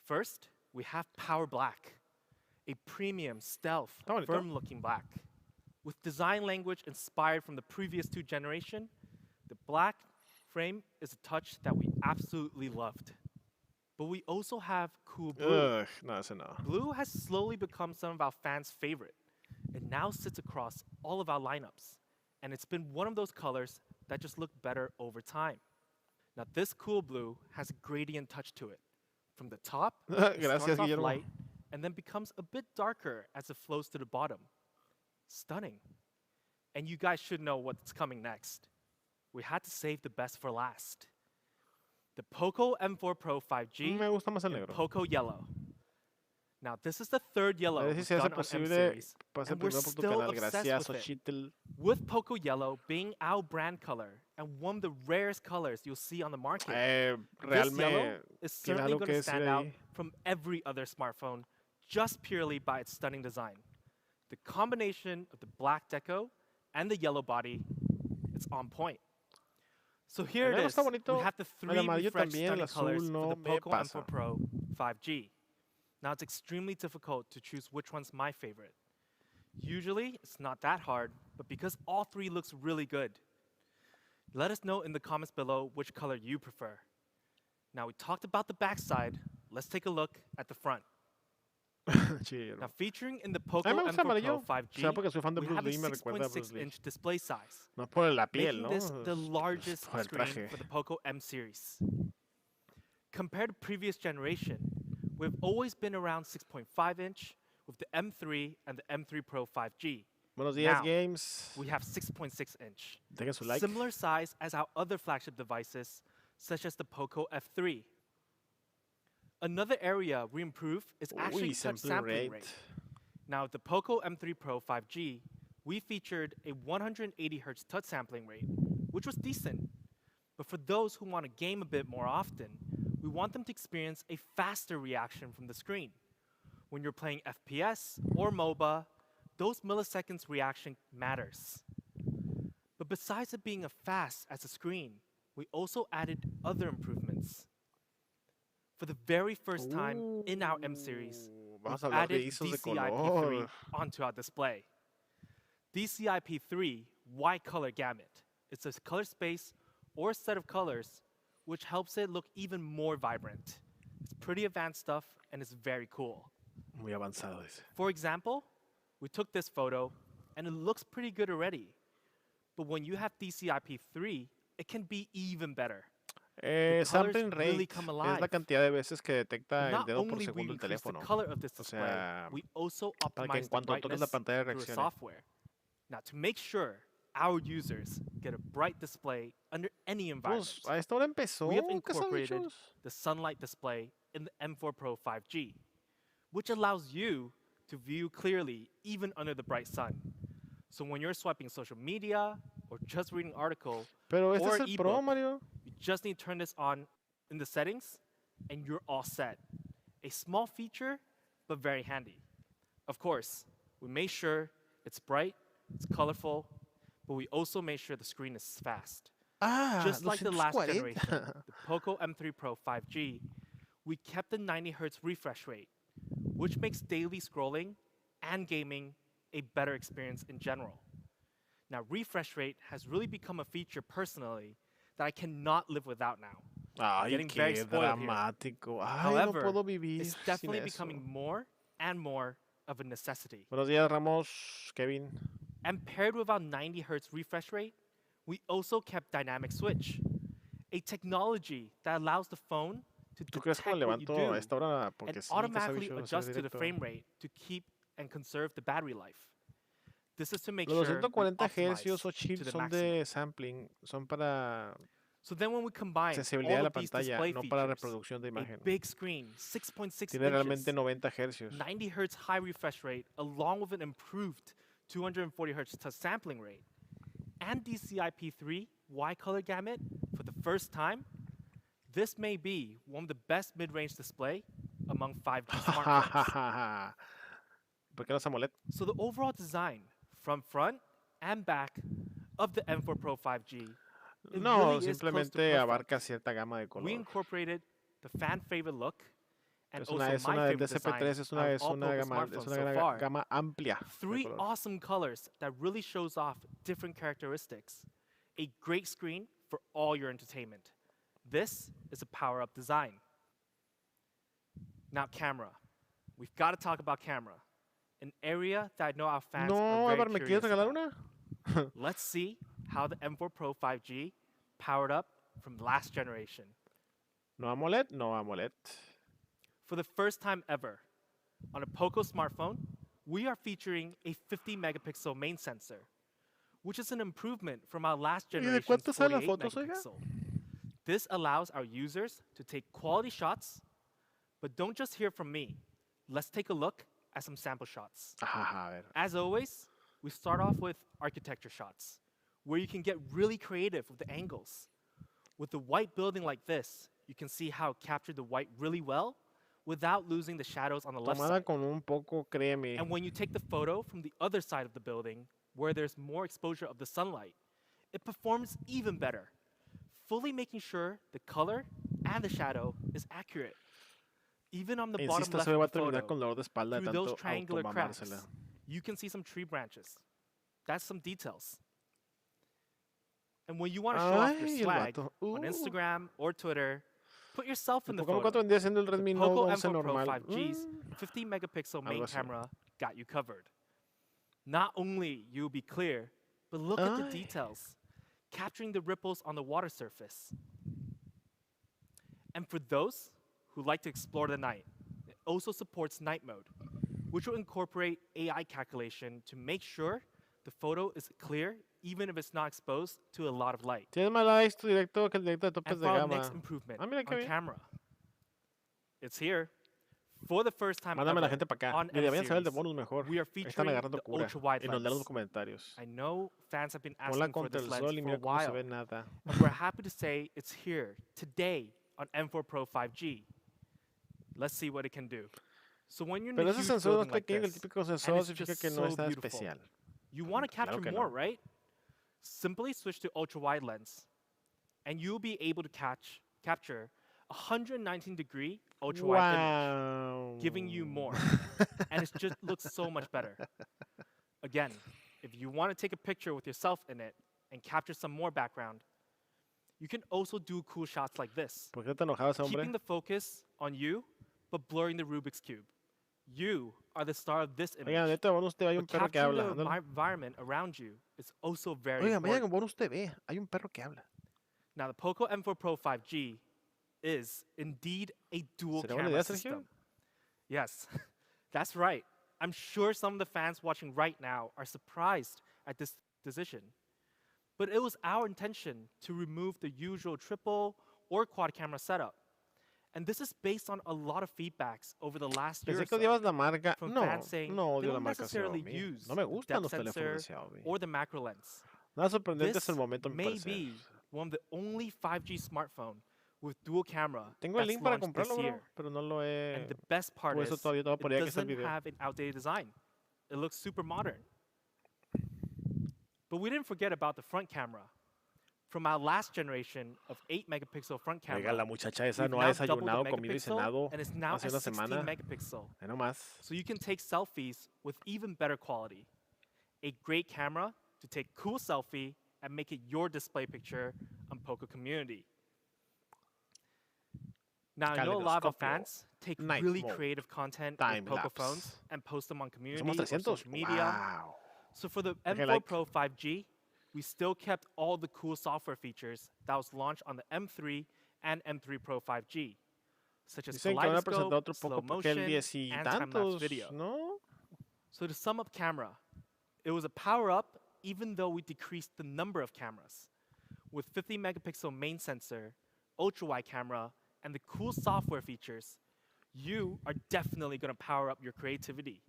First, we have Power Black, a premium, stealth, Está bonito. firm-looking black. With design language inspired from the previous 2 generation, the black frame is a touch that we absolutely loved. But we also have cool blue. Ugh, no, ese no. Blue has slowly become some of our fans' favorite. It now sits across all of our lineups, and it's been one of those colors that just look better over time. Now this cool blue has a gradient touch to it. From the top, it Gracias, starts off Guillermo. light and then becomes a bit darker as it flows to the bottom. Stunning. And you guys should know what's coming next. We had to save the best for last. The POCO M4 Pro 5G Me gusta más el in negro. POCO Yellow. Now, this is the third yellow A ver si we've se hace done on M posible. series, Pase and we're primero por tu still canal. obsessed Gracias, with it. Ochitl. With Poco Yellow being our brand color and one of the rarest colors you'll see on the market, this yellow is certainly going to stand out from every other smartphone just purely by its stunning design. The combination of the black deco and the yellow body, it's on point. So here it is. We have the three refreshed stunning colors for the POCO M4 Pro 5G. Now it's extremely difficult to choose which one's my favorite. Usually, it's not that hard, but because all three looks really good. Let us know in the comments below which color you prefer. Now we talked about the backside, let's take a look at the front. Now featuring in the POCO M4 Pro 5G, we have a 6.6-inch display size, making this the largest screen for the POCO M series. Compared to previous generation, we've always been around 6.5-inch with the M3 and the M3 Pro 5G. Buenos días, now, games. We have 6.6-inch. Dejen su like. Similar size as our other flagship devices, such as the POCO F3. Another area we improve is actually touch sampling rate. Now, with the POCO M3 Pro 5G, we featured a 180 Hz touch sampling rate, which was decent. But for those who want to game a bit more often, we want them to experience a faster reaction from the screen. When you're playing FPS or MOBA, those milliseconds reaction matters. But besides it being as fast as a screen, we also added other improvements. For the very first time in our M series, we've added DCI-P3 onto our display. DCI-P3 wide color gamut. It's a color space or set of colors which helps it look even more vibrant. It's pretty advanced stuff and it's very cool. Muy avanzado ese. For example, we took this photo and it looks pretty good already. But when you have DCI-P3, it can be even better. Sampling rate es la cantidad de veces que detecta el dedo por segundo el teléfono. O sea, we also para que en cuanto toques la pantalla reaccione. Now, to make sure our users get a bright display under any environment, pues, a esta hora empezó, we have incorporated the sunlight display in the M4 Pro 5G, which allows you to view clearly even under the bright sun. So when you're swiping social media or just reading an article or an ebook, Pro, Mario. You just need to turn this on in the settings and you're all set. A small feature, but very handy. Of course, we made sure it's bright, it's colorful, but we also made sure the screen is fast. Just like the last generation, the POCO M3 Pro 5G, we kept the 90 Hz refresh rate, which makes daily scrolling and gaming a better experience in general. Now, refresh rate has really become a feature personally that I cannot live without now. Ay, getting very spoiled dramático. Ay, However, no puedo vivir it's definitely sin becoming eso. more and more of a necessity. Buenos días, Ramos, Kevin. And paired with our 90 Hz refresh rate, we also kept dynamic switch, a technology that allows the phone to detect what you do and automatically adjust to the frame rate to keep and conserve the battery life. This is to make Los sure 140 Hz o chips son de sampling, son para so then when we combine sensibilidad de all la of these pantalla, display no para features, reproducción de a imagen. big screen, 6.6 Tiene realmente inches, 90 Hz. 90 Hz high refresh rate, along with an improved 240 Hz touch sampling rate, and DCI-P3 wide color gamut for the first time, this may be one of the best mid-range display among 5G smartphones. ¿Por qué no es AMOLED? So the overall design, from front and back, of the M4 Pro 5G, no, really simplemente abarca cierta gama de color. We incorporated the fan-favorite look and Es also una, my favorite DCP-3 es una, gama amplia. Three awesome colors that really shows off different characteristics. A great screen for all your entertainment. This is a power-up design. Now, camera. We've got to talk about camera. An area that I know our fans are very curious about. Let's see how the M4 Pro 5G powered up from last generation. No AMOLED, no AMOLED. For the first time ever, on a POCO smartphone, we are featuring a 50-megapixel main sensor, which is an improvement from our last generation's 48-megapixel. This allows our users to take quality shots, but don't just hear from me. let's take a look at some sample shots. Ajá, a ver. As always, we start off with architecture shots, where you can get really creative with the angles. With the white building like this, you can see how it captured the white really well without losing the shadows on the left Tomada side. con un poco créeme. And when you take the photo from the other side of the building, where there's more exposure of the sunlight, it performs even better, fully making sure the color and the shadow is accurate. Even on the bottom Insisto, left se va a of the terminar photo, con dolor de espalda de through those tanto triangular cracks, automamársela. you can see some tree branches. That's some details. And when you want to show off your Ay, el swag vato. on Instagram or Twitter, put yourself in the Poco M4 photo. vendría siendo el Redmi The Note POCO 11 M4 Pro normal. 5G's 50 megapixel main Algo así. camera got you covered. Not only you'll be clear, but look at the Ay. details, capturing the ripples on the water surface. And for those who like to explore the night, it also supports night mode, which will incorporate AI calculation to make sure the photo is clear even if it's not exposed to a lot of light. Tienes más likes tu directo que el directo de topes And de for our gama. next improvement Mira qué on bien. camera, it's here. For the first time Mándame la ever gente para acá. on Mira, vayan a saber el de M-Series, bonus mejor. we are Están featuring agarrando the cura. ultra-wide En los lens. comentarios. I know fans have been Ponla asking for contra this el sol lens y for a mira cómo se while, ve nada. and we're happy to say it's here today on M4 Pro 5G. Let's see what it can do. So when you're in Pero a ese huge sensor no es building like pequeño, el this, típico and sensor it's significa just que no es so nada beautiful, especial. you want to Claro capture que more, no. right? Simply switch to ultra-wide lens, and you'll be able to capture 119-degree ultra-wide image, Wow. giving you more. And it just looks so much better. Again, if you want to take a picture with yourself in it and capture some more background, you can also do cool shots like this, ¿Por qué te enojabas, hombre? keeping the focus on you, but blurring the Rubik's Cube. You are the star of this image. Oigan, neta, BonusTV hay un But perro que capturing habla. the Ándale. environment around you is also very Oigan, vayan important. con BonusTV. Hay un perro que habla. Now, the POCO M4 Pro 5G is indeed a dual ¿Será buena camera idea, Sergio? system. Yes, that's right. I'm sure some of the fans watching right now are surprised at this decision. But it was our intention to remove the usual triple or quad camera setup. And this is based on a lot of feedbacks over the last year or Pensé que so odiabas la marca. from No, fans saying no they odio la don't marca necessarily Xiaomi. use No me the gustan depth los teléfonos de sensor Xiaomi. or the macro lens. Nada sorprendente This es el momento, me may parece. be one of the only 5G smartphone with dual camera Tengo el that's link para launched this comprarlo, bro, year. pero no lo he... And the best part Por is, eso todavía no it podría que sea el doesn't video. have an outdated design. It looks super modern. But we didn't forget about the front camera. From our last generation of 8 megapixel front camera, Oiga, la muchacha esa we've no ha now doubled the desayunado, comido y megapixel, cenado and it's now hace at una 16 semana. megapixel. Ahí nomás. So you can take selfies with even better quality. A great camera to take cool selfie and make it your display picture on POCO community. Now, I know a lot of our Kaleidoscopio. fans take Night really mode. creative content Time with POCO lapse. phones and post them on community Somos or 300. social media. Wow. So for the Okay, M4 like- Pro 5G, we still kept all the cool software features that was launched on the M3 and M3 Pro 5G, such as Dicen que van a presentar kaleidoscope, otro slow poco porque el motion, 10 y and time-lapse tantos, video. ¿no? So to sum up camera, it was a power-up even though we decreased the number of cameras. With 50 megapixel main sensor, ultra-wide camera, and the cool software features, you are definitely going to power up your creativity.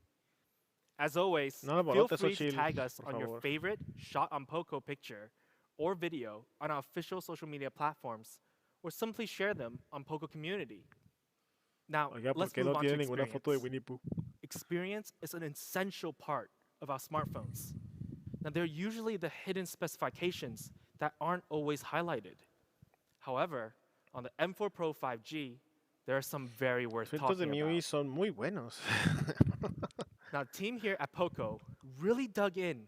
As always, No le feel alborotes, free to Xochitl, tag us por on your favor. favorite shot on POCO picture or video on our official social media platforms, or simply share them on POCO community. Now, Oiga, ¿por let's qué move no on to tiene ninguna foto de experience. Winnie Pooh? Experience is an essential part of our smartphones. Now, they're usually the hidden specifications that aren't always highlighted. However, on the M4 Pro 5G, there are some very worth Los filtros de talking MIUI about. son muy buenos. Now, team here at POCO really dug in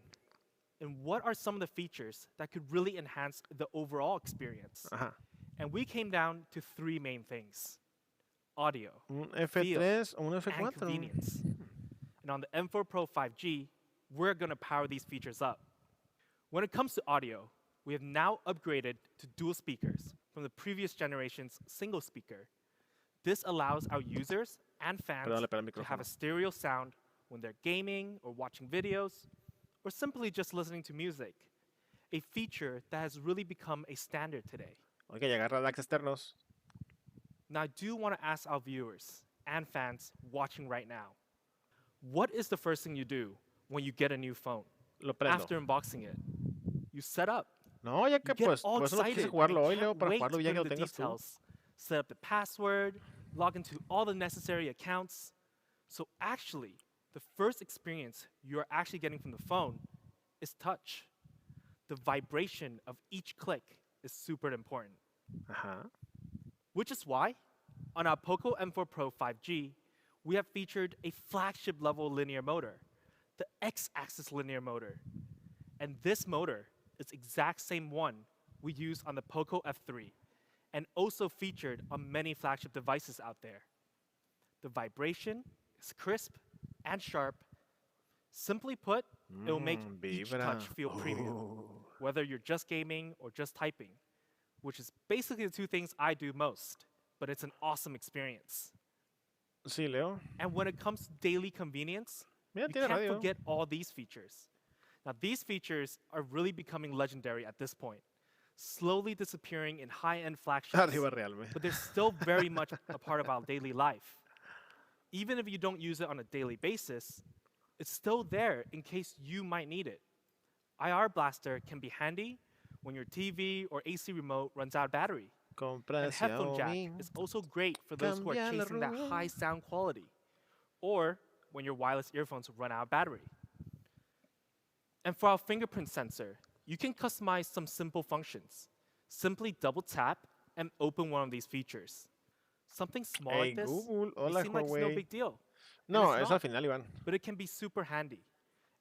what are some of the features that could really enhance the overall experience. Ajá. And we came down to 3 main things: audio, Un F3 o un and F4. convenience. And on the M4 Pro 5G, we're going to power these features up. When it comes to audio, we have now upgraded to dual speakers from the previous generation's single speaker. This allows our users and fans Perdón, le pegué al to have micrófono. a stereo sound when they're gaming or watching videos, or simply just listening to music, a feature that has really become a standard today. Oiga, y agarra DACs externos. Now, I do want to ask our viewers, and fans watching right now. What is the first thing you do when you get a new phone? Lo prendo. After unboxing it, you set up. No, ya que You get pues, all por eso no quise excited jugarlo and hoy, Leo, can't para wait jugarlo to ya put que in lo the tengas tú. details, set up the password, log into all the necessary accounts. So actually, the first experience you're actually getting from the phone is touch. The vibration of each click is super important. Ajá. Which is why, on our POCO M4 Pro 5G, we have featured a flagship level linear motor, the X-axis linear motor. And this motor is the exact same one we use on the POCO F3, and also featured on many flagship devices out there. The vibration is crisp and sharp. Simply put, it will make each touch feel premium, whether you're just gaming or just typing, which is basically the two things I do most, but it's an awesome experience. Sí, Leo. And when it comes to daily convenience, Mira, you tiene can't radio. forget all these features. Now, these features are really becoming legendary at this point, slowly disappearing in high-end flagships, Arriba Real, man. but they're still very much a part of our daily life. Even if you don't use it on a daily basis, it's still there in case you might need it. IR Blaster can be handy when your TV or AC remote runs out of battery. And headphone jack is also great for those who are chasing that high sound quality, or when your wireless earphones run out of battery. And for our fingerprint sensor, you can customize some simple functions. Simply double tap and open one of these features. Something small like this Google, may hola, seem like it's no big deal. No, it's es al not. final, Iván. But it can be super handy.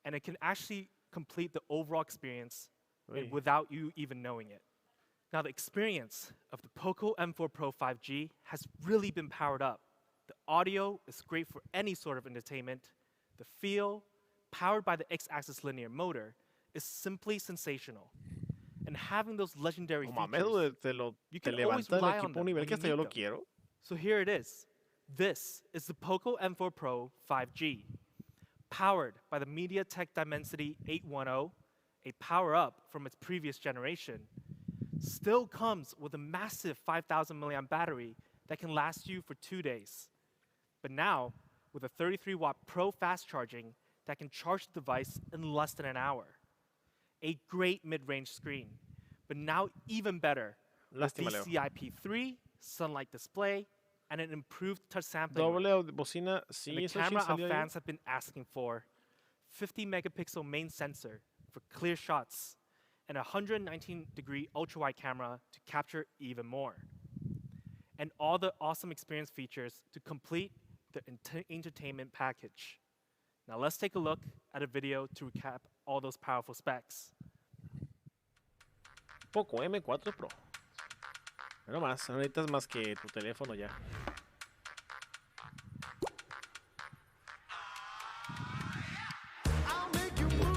And it can actually complete the overall experience without you even knowing it. Now, the experience of the POCO M4 Pro 5G has really been powered up. The audio is great for any sort of entertainment. The feel, powered by the X-axis linear motor, is simply sensational. And having those legendary features, you can always rely on them when you need them. So here it is. This is the POCO M4 Pro 5G, powered by the MediaTek Dimensity 810, a power-up from its previous generation. Still comes with a massive 5,000 milliamp battery that can last you for 2 days. But now, with a 33-watt Pro fast charging that can charge the device in less than an hour. A great mid-range screen, but now even better with DCI-P3, sunlight display, and an improved touch sampling rate. And the camera our fans have been asking for, 50 megapixel main sensor for clear shots, and a 119-degree ultra-wide camera to capture even more. And all the awesome experience features to complete the entertainment package. Now let's take a look at a video to recap all those powerful specs. POCO M4 Pro. No más, no necesitas más que tu teléfono ya.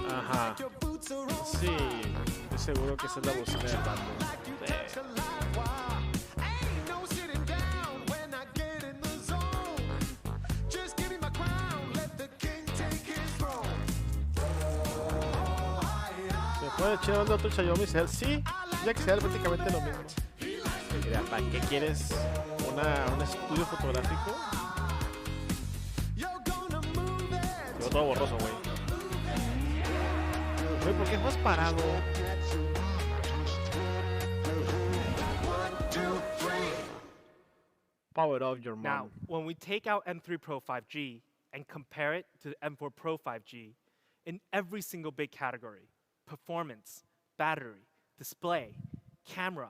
Ajá. Sí, estoy seguro que esa es la bocina del vato. ¿Se puede echar otro Xiaomi? Sí, ya que sea prácticamente lo mismo. Mira, ¿para qué quieres un estudio fotográfico? Yo todo borroso, güey. Güey, ¿por qué estás parado? Power off your mom. Now, when we take out M3 Pro 5G and compare it to the M4 Pro 5G, in every single big category, performance, battery, display, camera,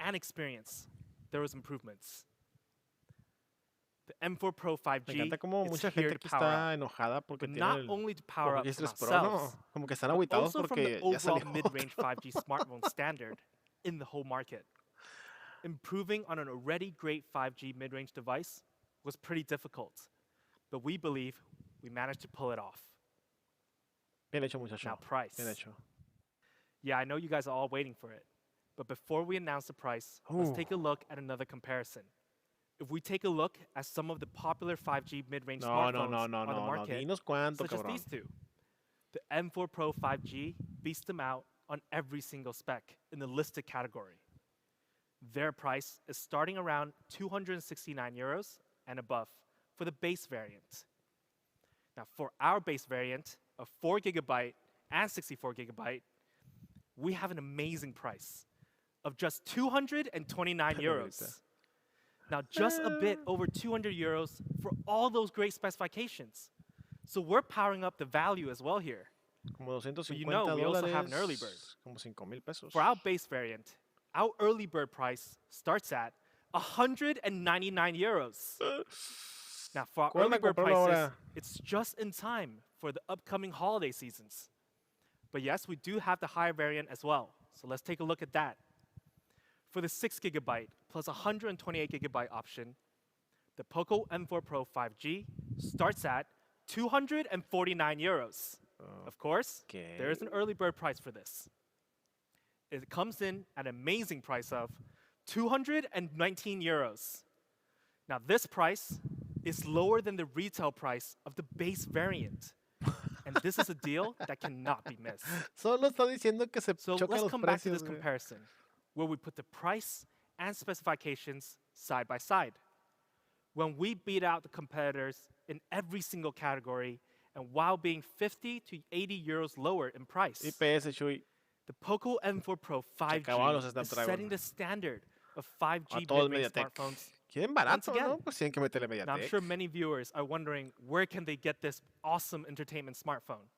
and experience, there was improvements. The M4 Pro 5G is here to power up, but not only to power up from ourselves, but also from the overall mid-range 5G smartphone standard in the whole market. Improving on an already great 5G mid-range device was pretty difficult, but we believe we managed to pull it off. Bien hecho, muchacho. Now, price. Bien hecho. Yeah, I know you guys are all waiting for it, but before we announce the price, let's take a look at another comparison. If we take a look at some of the popular 5G mid-range smartphones on the market, such as these two, the M4 Pro 5G beats them out on every single spec in the listed category. Their price is starting around €269 and above, for the base variant. Now, for our base variant of 4GB and 64GB, we have an amazing price of just 229 euros. Now, just a bit over 200 euros for all those great specifications. So we're powering up the value as well here. Como $250, you know, we also have an early bird. Como 5,000 pesos. For our base variant, our early bird price starts at 199 euros. Now, for our early bird prices, it's just in time for the upcoming holiday seasons. But yes, we do have the higher variant as well. So let's take a look at that. For the 6GB plus 128GB option, the POCO M4 Pro 5G starts at 249 euros. Of course, there is an early bird price for this. It comes in at an amazing price of 219 euros. Now, this price is lower than the retail price of the base variant. And this is a deal that cannot be missed. Solo está diciendo que se So chocan let's los come back to precios, this güey. comparison, where we put the price and specifications side by side. When we beat out the competitors in every single category, and while being 50 to 80 euros lower in price, IPS, Chuy. the POCO M4 Pro 5G is setting the standard of 5G todo el mid-range Mediatek. smartphones. Quieren Once barato, again. ¿no? Pues tienen que meterle Now, I'm Mediatek. sure many viewers are wondering, where can they get this awesome entertainment smartphone?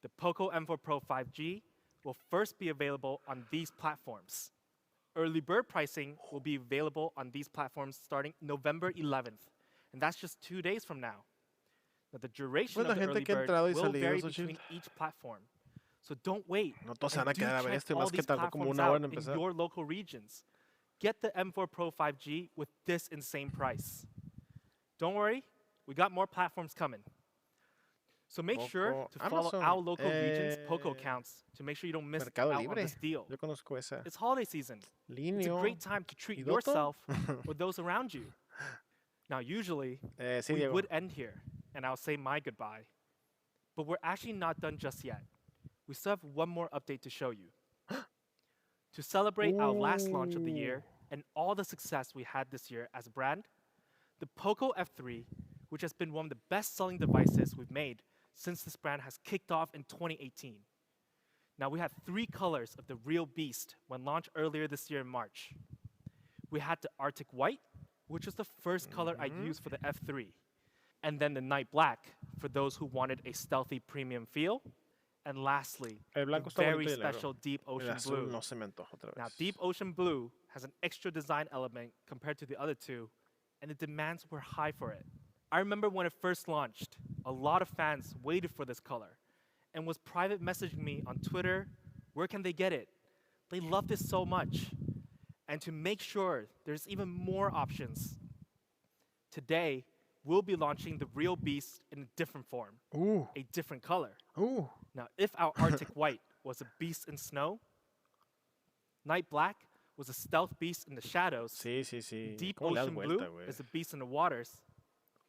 The POCO M4 Pro 5G will first be available on these platforms. Early bird pricing will be available on these platforms starting November 11th. And that's just 2 days from now. Now, the duration Pues la of the gente early que ha bird entrado y will salido, vary Xochitl. between each platform. So don't wait. No todos se and van a do quedar a ver check esto, y all más que these tardó como platforms una hora out en in empezar. your local regions. Get the M4 Pro 5G with this insane price. Don't worry, we got more platforms coming. So make sure POCO, to follow Amazon, our local regions' POCO accounts to make sure you don't miss Mercado out on Libre. this deal. Yo conozco esa. It's holiday season. It's a Linio. great time to treat ¿Y Doto? yourself or those around you. Now, usually, Sí, we Diego. would end here, and I'll say my goodbye. But we're actually not done just yet. We still have one more update to show you. To celebrate our last launch of the year and all the success we had this year as a brand, the POCO F3, which has been one of the best-selling devices we've made since this brand has kicked off in 2018. Now, we had 3 colors of the real beast when launched earlier this year in March. We had the Arctic White, which was the first color I used for the F3. And then the Night Black, for those who wanted a stealthy premium feel. And lastly, El the blanco está very bonito y el negro. special Deep El Ocean azul Blue. no se me antoja otra Now, vez. Deep Ocean Blue has an extra design element compared to the other two, and the demands were high for it. I remember when it first launched, a lot of fans waited for this color and was private messaging me on Twitter, where can they get it? They love this so much. And to make sure there's even more options, today we'll be launching the real beast in a different form, a different color. Now, if our Arctic White was a beast in snow, Night Black was a stealth beast in the shadows, Sí, sí, sí. Deep ¿Cómo le das Ocean vuelta, Blue güey? is a beast in the waters,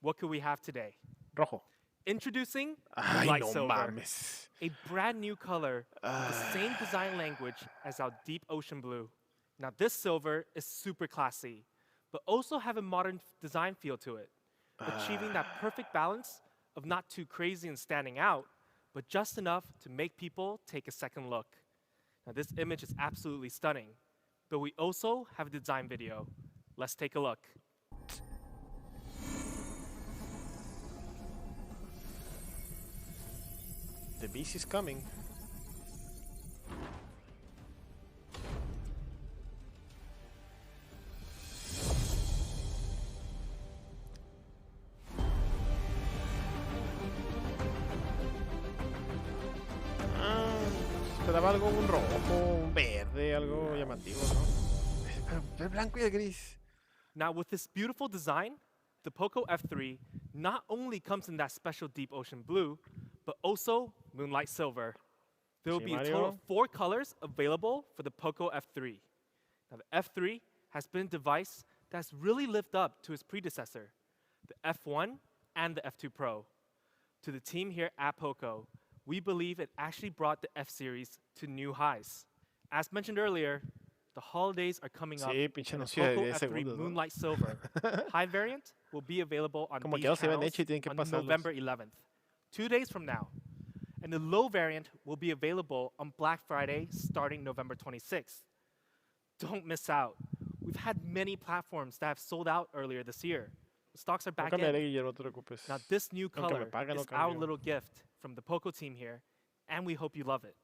what could we have today? Rojo. Introducing Ay, Light no Silver, mames. a brand new color with the same design language as our Deep Ocean Blue. Now, this silver is super classy, but also have a modern design feel to it, achieving that perfect balance of not too crazy and standing out, but just enough to make people take a second look. Now, this image is absolutely stunning, but we also have a design video. Let's take a look. The beast is coming. Esperaba algo, un rojo, un verde, algo llamativo, ¿no? El blanco y el gris. Now, with this beautiful design, the POCO F3 not only comes in that special Deep Ocean Blue, but also Moonlight Silver. There will Sí, be a Mario. total of 4 colors available for the POCO F3. Now, the F3 has been a device that's really lived up to its predecessor, the F1 and the F2 Pro. To the team here at POCO, we believe it actually brought the F-Series to new highs. As mentioned earlier, the holidays are coming up, Sí, pinche and the anuncio de POCO 10 F3 segundos, ¿no? Moonlight Silver high variant will be available on Como these que ya se habían channels hecho y tienen que on pasarlos. November 11th, 2 days from now. And the low variant will be available on Black Friday starting November 26th. Don't miss out. We've had many platforms that have sold out earlier this year. The stocks are No back cambiaré, in. Guillermo, no te preocupes. Now this new Aunque me color paguen, no is our cambio. little gift from the POCO team here, and we hope you love it.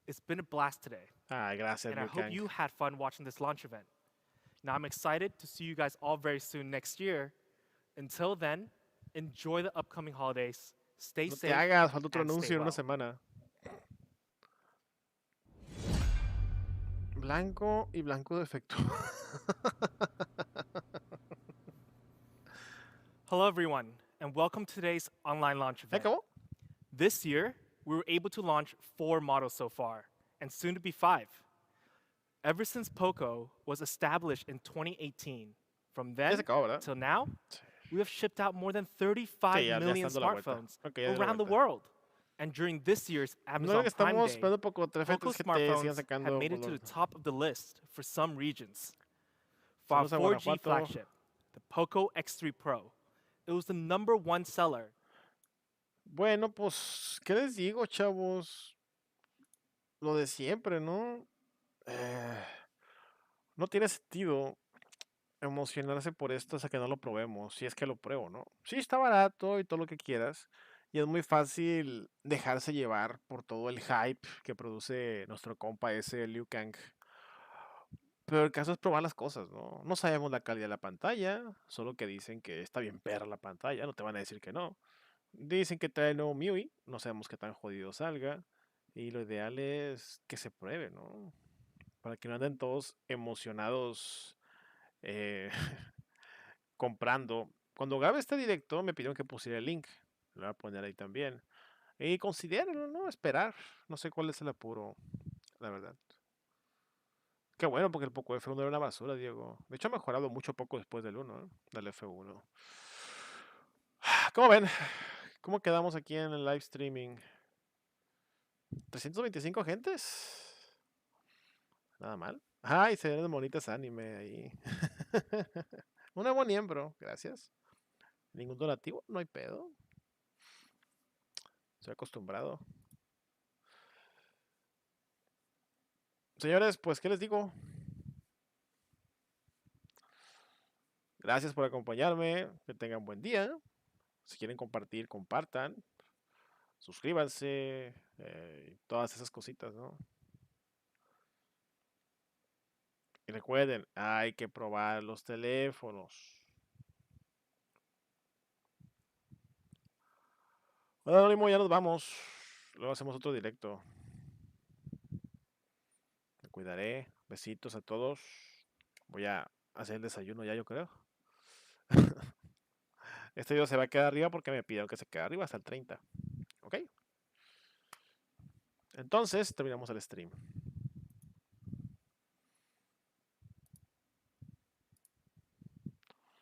It's been a blast today, Ay, gracias, and I Liu hope Kang. you had fun watching this launch event. Now I'm excited to see you guys all very soon next year. Until then, enjoy the upcoming holidays. Stay No te safe hagas, falta otro and stay anuncio en una well. semana. Blanco y blanco de efecto. Hello everyone, and welcome to today's online launch event. ¿Acabó? This year, we were able to launch 4 models so far, and soon to be 5. Ever since POCO was established in 2018, from then till now, we have shipped out more than 35 million smartphones around the world. And during this year's Amazon Prime Day, POCO smartphones have made it to the top of the list for some regions. For our 4G flagship, the POCO X3 Pro, it was the #1 seller. Bueno, pues, ¿qué les digo, chavos? Lo de siempre, ¿no? No tiene sentido emocionarse por esto hasta que no lo probemos, si es que lo pruebo, ¿no? Sí, está barato y todo lo que quieras, y es muy fácil dejarse llevar por todo el hype que produce nuestro compa ese Liu Kang. Pero el caso es probar las cosas, ¿no? No sabemos la calidad de la pantalla, solo que dicen que está bien perra la pantalla, no te van a decir que no. Dicen que trae el nuevo MIUI, no sabemos qué tan jodido salga, y lo ideal es que se pruebe, ¿no? Para que no anden todos emocionados comprando. Cuando grabe este directo me pidieron que pusiera el link. Lo voy a poner ahí también. Y considérenlo, ¿no? Esperar. No sé cuál es el apuro, la verdad. Qué bueno, porque el POCO F1 era una basura, Diego. De hecho, ha mejorado mucho poco después del 1, ¿eh? Del F1. ¿Cómo ven? ¿Cómo quedamos aquí en el live streaming? 325 gentes. Nada mal. Ay, se ven bonitas anime ahí. Un nuevo miembro, gracias. Ningún donativo, no hay pedo. Estoy acostumbrado. Señores, pues, ¿qué les digo? Gracias por acompañarme. Que tengan buen día. Si quieren compartir, compartan. Suscríbanse. Todas esas cositas, ¿no? Y recuerden, hay que probar los teléfonos. Bueno, Anónimo, ya nos vamos. Luego hacemos otro directo. Me cuidaré. Besitos a todos. Voy a hacer el desayuno ya, yo creo. Este video se va a quedar arriba porque me pidieron que se quede arriba hasta el 30. ¿Ok? Entonces, terminamos el stream.